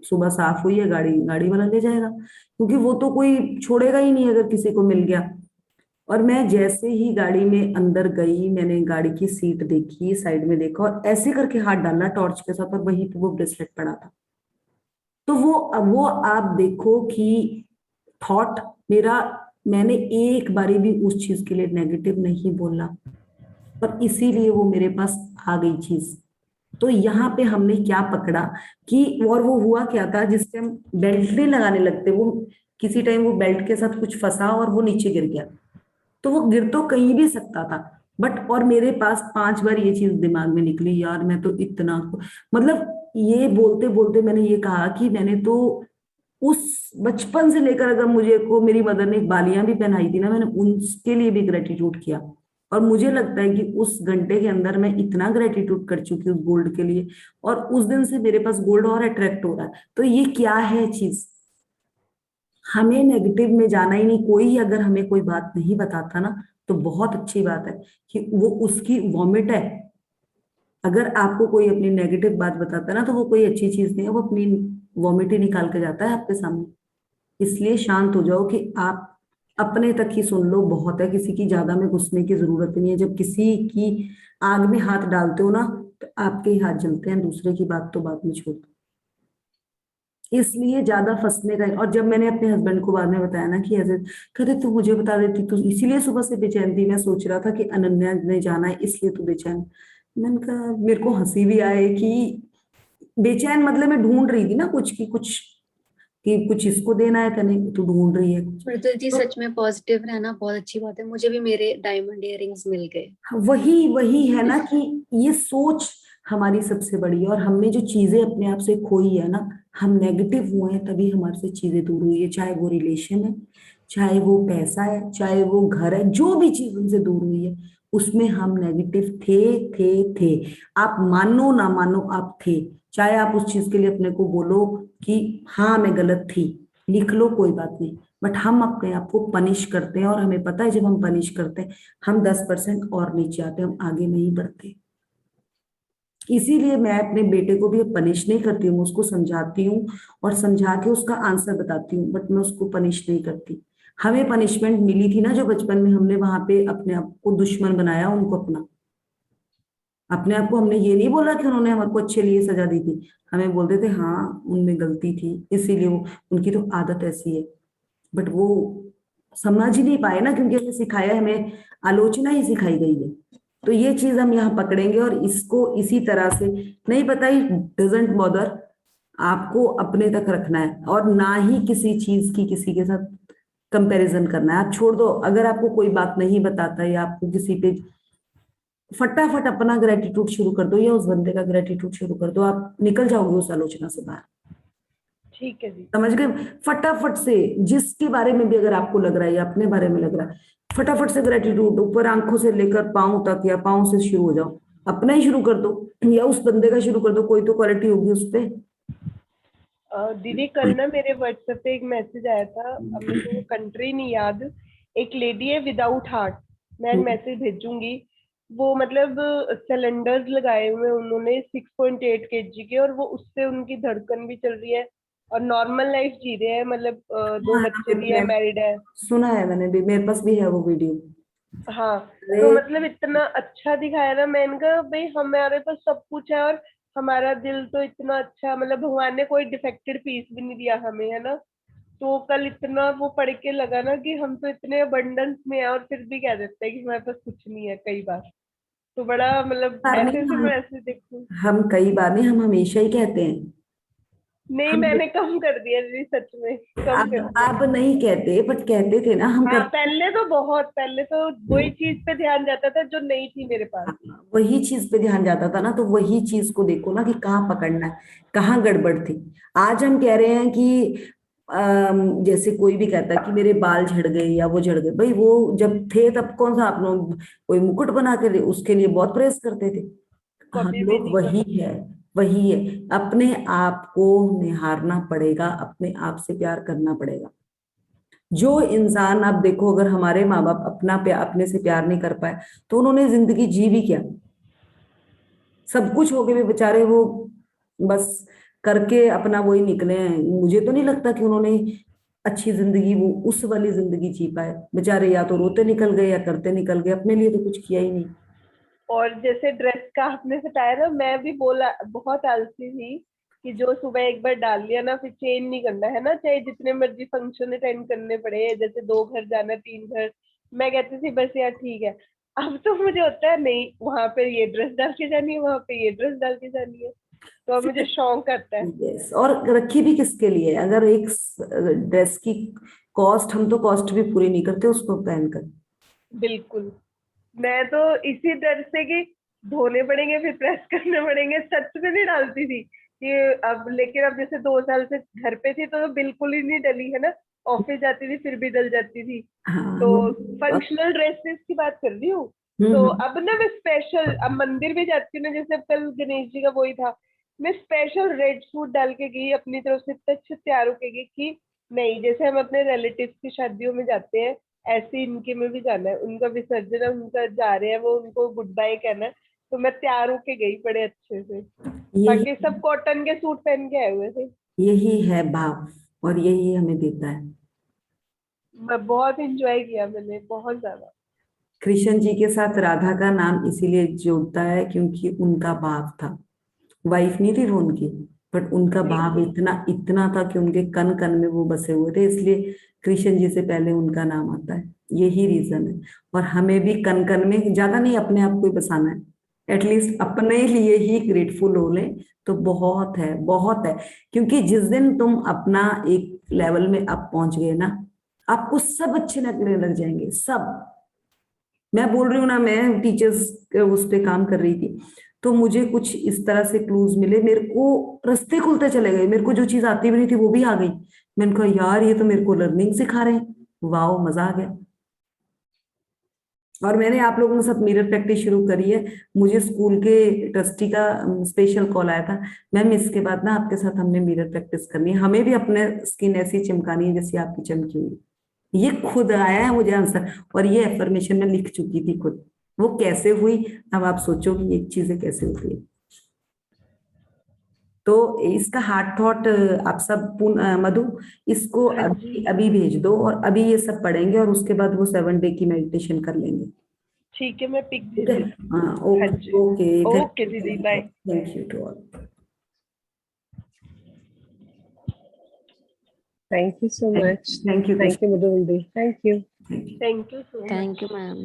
B: सुबह साफ हुई है, गाड़ी गाड़ी वाला ले जाएगा, क्योंकि वो तो कोई छोड़ेगा ही नहीं अगर किसी को मिल गया। और मैं जैसे ही गाड़ी में अंदर गई, मैंने गाड़ी की सीट देखी, साइड में देखा और ऐसे करके हाथ डाला टॉर्च के साथ, और वहीं पे वो ब्रेसलेट पड़ा था। तो वो आप देखो कि थॉट मेरा, मैंने एक बारी भी उस चीज के लिए नेगेटिव नहीं बोला, पर इसीलिए वो मेरे पास आ गई चीज। तो यहाँ पे हमने क्या पकड़ा कि, और वो हुआ क्या था, जिससे हम बेल्ट नहीं लगाने लगते, वो किसी टाइम वो बेल्ट के साथ कुछ फंसा और वो नीचे गिर गया। तो वो गिर तो कहीं भी सकता था, बट और मेरे पास 5 बार ये चीज दिमाग में निकली, यार मैं तो इतना, मतलब ये बोलते बोलते मैंने ये कहा कि मैंने तो उस बचपन से लेकर, अगर मुझे को मेरी मदर ने बालियां भी पहनाई थी ना, मैंने उनके लिए भी ग्रेटिट्यूड किया। और मुझे लगता है कि उस घंटे के अंदर मैं इतना ग्रेटिट्यूड कर चुकी हूँ उस गोल्ड के लिए, और उस दिन से मेरे पास गोल्ड और अट्रैक्ट हो रहा है। तो ये क्या है चीज, हमें नेगेटिव में जाना ही नहीं। कोई अगर हमें कोई बात नहीं बताता ना, तो बहुत अच्छी बात है कि वो उसकी वॉमिट है। अगर आपको कोई अपनी नेगेटिव बात बताता है ना, तो वो कोई अच्छी चीज नहीं है, वो अपनी वॉमिट ही निकाल के जाता है आपके सामने। इसलिए शांत हो जाओ कि आप अपने तक ही सुन लो, बहुत है, किसी की ज्यादा में घुसने की जरूरत नहीं है। जब किसी की आग में हाथ डालते हो ना, तो आपके ही हाथ जलते हैं, दूसरे की बात तो बाद में छोड़ दो। इसलिए ज्यादा फंसने का। और जब मैंने अपने हस्बैंड को बाद में बताया ना कि ऐसे, कहते तू मुझे बता देती, तो इसीलिए सुबह से बेचैन थी, मैं सोच रहा था कि अनन्या ने जाना है इसलिए तू बेचैन। मैंने कहा, मेरे को हंसी भी आए कि बेचैन मतलब मैं ढूंढ रही थी ना कुछ की कुछ, कि कुछ इसको देना है, तने तू ढूंढ रही है कुछ।
A: मृदुल जी
B: तो
A: सच में पॉजिटिव रहना बहुत अच्छी बात है, मुझे भी मेरे डायमंड इयररिंग्स मिल गए।
B: वही वही है ना कि ये सोच हमारी सबसे बड़ी है। और हमने जो चीजें अपने आप से खोई है ना, हम नेगेटिव हुए हैं तभी हमारे से चीजें दूर हुई है। चाहे वो रिलेशन है, चाहे वो पैसा है, चाहे वो घर है, जो भी चीज हमसे दूर हुई है उसमें हम नेगेटिव थे। आप मानो ना मानो, आप थे। चाहे आप उस चीज के लिए अपने को बोलो कि हाँ मैं गलत थी, लिख लो, कोई बात नहीं। बट हम अपने आप को पनिश करते हैं, और हमें पता है जब हम पनिश करते हैं हम 10% और नीचे आते हैं, हम आगे नहीं बढ़ते। इसीलिए मैं अपने बेटे को भी अब पनिश नहीं करती हूँ, उसको समझाती हूँ और समझा के उसका आंसर बताती हूँ, बट मैं उसको पनिश नहीं करती। हमें पनिशमेंट मिली थी ना जो बचपन में, हमने वहां पे अपने आप को दुश्मन बनाया उनको अपना। अपने आप को हमने ये नहीं बोला कि उन्होंने हमारे को अच्छे लिए सजा दी थी, हमें बोलते थे हाँ उनमें गलती थी, इसीलिए वो, उनकी तो आदत ऐसी है। बट वो समझ ही नहीं पाए ना, क्योंकि हमें सिखाया, हमें आलोचना ही सिखाई गई है। तो ये चीज हम यहाँ पकड़ेंगे और इसको इसी तरह से, नहीं पता ही, डजेंट बॉदर, आपको अपने तक रखना है और ना ही किसी चीज की किसी के साथ कंपैरिजन करना है। आप छोड़ दो, अगर आपको कोई बात नहीं बताता या आपको किसी पे, फटाफट अपना ग्रेटिट्यूड शुरू कर दो या उस बंदे का ग्रेटिट्यूड शुरू कर दो, आप निकल जाओगे उस आलोचना से बाहर।
C: ठीक है जी।
B: समझ गए, फटाफट से, जिसके बारे में भी अगर आपको लग रहा है या अपने बारे में लग रहा है, फटाफट से ग्रेटिट्यूड ऊपर आंखों से लेकर पांव तक, या पांव से शुरू हो जाओ, अपना ही शुरू कर दो या उस बंदे का शुरू कर दो, कोई तो क्वालिटी होगी उस पे।
C: दीदी कल ना मेरे व्हाट्सएप पे एक मैसेज आया था, अब मेरे को कंट्री नहीं याद, एक लेडी है विदाउट हार्ट, मैं मैसेज भेजूंगी। वो मतलब सिलेंडर्स लगाए हुए उन्होंने 6.8 kg के, और वो उससे उनकी धड़कन भी चल रही है और नॉर्मल लाइफ जी रहे हैं, मतलब 2
B: हाँ,
C: बच्चे भी है, मैरिड है।
B: सुना है मैंने भी, मेरे पास भी है वो वीडियो।
C: हाँ, तो
B: अरे
C: मतलब इतना अच्छा दिखाया ना, मैंने कहा भाई हमारे पास सब कुछ है और हमारा दिल तो इतना अच्छा, मतलब भगवान ने कोई डिफेक्टेड पीस भी नहीं दिया हमें, है ना। तो कल इतना वो पढ़ के लगा ना कि हम तो इतने अबंडेंस में है और फिर भी कह देते हैं कि हमारे पास कुछ नहीं है कई बार। तो बड़ा मतलब
B: बार नहीं,
C: ऐसे से मैं ऐसे देखूं।
B: हम कई बार नहीं, हम हमेशा ही कहते हैं।
C: नहीं,
B: हम
C: मैंने कम कर दिया जी, सच में कम कर दिया।
B: अब नहीं कहते, बट कहते थे ना हम
C: हाँ,
B: कर।
C: पहले तो बहुत, पहले तो वही चीज पे ध्यान जाता था जो नहीं थी मेरे पास।
B: वही चीज पे ध्यान जाता था ना, तो वही चीज को देखो ना कि कहाँ पकड़ना है, कहाँ गड़बड़ थी। आज हम कह रहे हैं कि जैसे कोई भी कहता है कि मेरे बाल झड़ गए या वो झड़ गए, भाई वो जब थे तब कौन सा आप लोग कोई मुकुट बना के उसके लिए बहुत प्रेस करते थे। हम
C: कभी भी
B: लोग
C: नहीं
B: वही
C: कभी।
B: है, वही है। अपने आप को निहारना पड़ेगा, अपने आप से प्यार करना पड़ेगा। जो इंसान, आप देखो, अगर हमारे माँ बाप अपने से प्यार नहीं कर पाए तो उन्होंने जिंदगी जी भी क्या? सब कुछ हो गए भी बेचारे, वो बस करके अपना वही निकले हैं। मुझे तो नहीं लगता कि उन्होंने अच्छी जिंदगी, वो उस वाली जिंदगी जी पाए बेचारे। या तो रोते निकल गए या करते निकल गए, अपने लिए तो कुछ किया ही नहीं।
C: और जैसे ड्रेस का आपने बताया ना, मैं भी बोला बहुत आलसी थी कि जो सुबह एक बार डाल लिया ना फिर चेंज नहीं करना, है ना, चाहे जितने मर्जी फंक्शन अटेंड करने पड़े, जैसे 2 घर जाना 3 घर, मैं कहती थी बस यार ठीक है। अब तो मुझे होता है नहीं, वहां पे ये ड्रेस डाल के जानी है, वहां पे ये ड्रेस डाल के जानी है। तो अब मुझे शौक आता है।
B: यस, और रखी भी किसके लिए? अगर एक ड्रेस की कॉस्ट, हम तो कॉस्ट भी पूरी नहीं करते उसको पहनकर।
C: बिल्कुल। मैं तो इसी डर से कि धोने पड़ेंगे फिर प्रेस करने पड़ेंगे, सच में नहीं डालती थी कि अब, लेकिन अब जैसे 2 साल से घर पे थी तो बिल्कुल ही नहीं डली, है ना। ऑफिस जाती थी फिर भी डल जाती थी।
B: हाँ,
C: तो फंक्शनल ड्रेसेस की बात कर रही हूँ। तो
B: हम्म।
C: अब ना मैं स्पेशल, अब मंदिर भी जाती हूँ ना, जैसे अब कल गणेश जी का वही था, मैं स्पेशल रेड सूट डाल के गई अपनी तरफ से, इतना अच्छे तैयार होके गई कि नहीं, जैसे हम अपने रिलेटिव्स की शादियों में जाते हैं ऐसे इनके में भी जाना है, उनका विसर्जन है, उनका जा रहे हैं वो, उनको गुड बाय कहना है। तो मैं तैयार होके गई बड़े अच्छे से।
B: यही
C: बाकी सब कॉटन के सूट पहन के आए हुए थे।
B: यही है भाव, और यही हमें देता है।
C: मैं बहुत इंजॉय किया मैंने, बहुत ज्यादा।
B: कृष्ण जी के साथ राधा का नाम इसीलिए जोड़ता है क्योंकि उनका भाव था। वाइफ नहीं थी वो उनकी, बट उनका भाव
C: बिल्कुल।
B: इतना इतना था कि उनके कन कन में वो बसे हुए थे, इसलिए कृष्ण जी से पहले उनका नाम आता है। यही रीजन है। और हमें भी कन कन में, ज्यादा नहीं, अपने आप को ही बसाना है। एटलीस्ट अपने लिए ही ग्रेटफुल हो लें तो बहुत है, बहुत है। क्योंकि जिस दिन तुम अपना एक लेवल में अप पहुंच गए ना, आपको सब अच्छे लगने लग जाएंगे, सब। मैं बोल रही हूँ ना, मैं टीचर्स उस पे काम कर रही थी, तो मुझे कुछ इस तरह से क्लूज मिले, मेरे को रास्ते खुलते चले गए, मेरे को जो चीज आती भी नहीं थी वो भी आ गई। मैंने कहा यार, ये तो मेरे को लर्निंग सिखा रहे हैं, वाह मजा आ गया। और मैंने आप लोगों के साथ मिरर प्रैक्टिस शुरू करी है। मुझे स्कूल के ट्रस्टी का स्पेशल कॉल आया था, मैम इसके बाद ना आपके साथ हमने मिरर प्रैक्टिस करनी है, हमें भी अपने स्किन ऐसी चमकानी है जैसी आपकी चमकी हुई। ये खुद आया है मुझे आंसर, और ये एफर्मेशन में लिख चुकी थी खुद। वो कैसे हुई, अब आप सोचो कि ये चीजें कैसे होती है। तो इसका हार्ट थॉट आप सब मधु, इसको
C: हाँ जी।
B: अभी अभी भेज दो, और अभी ये सब पढ़ेंगे और उसके बाद वो 7 डे की मेडिटेशन कर लेंगे।
C: ठीक है, मैं पिक
B: ठीक
C: भेज
B: है।
C: देती हूँ।
B: हाँ,
C: हाँ
B: ओके
C: जी।
B: ओके,
C: ओके दीदी, bye.
B: Thank you to all.
F: Thank you so much.
B: Thank you
F: Thank you, Madhu. Thank you.
B: Thank you.
C: Thank you so much.
A: Thank you, ma'am.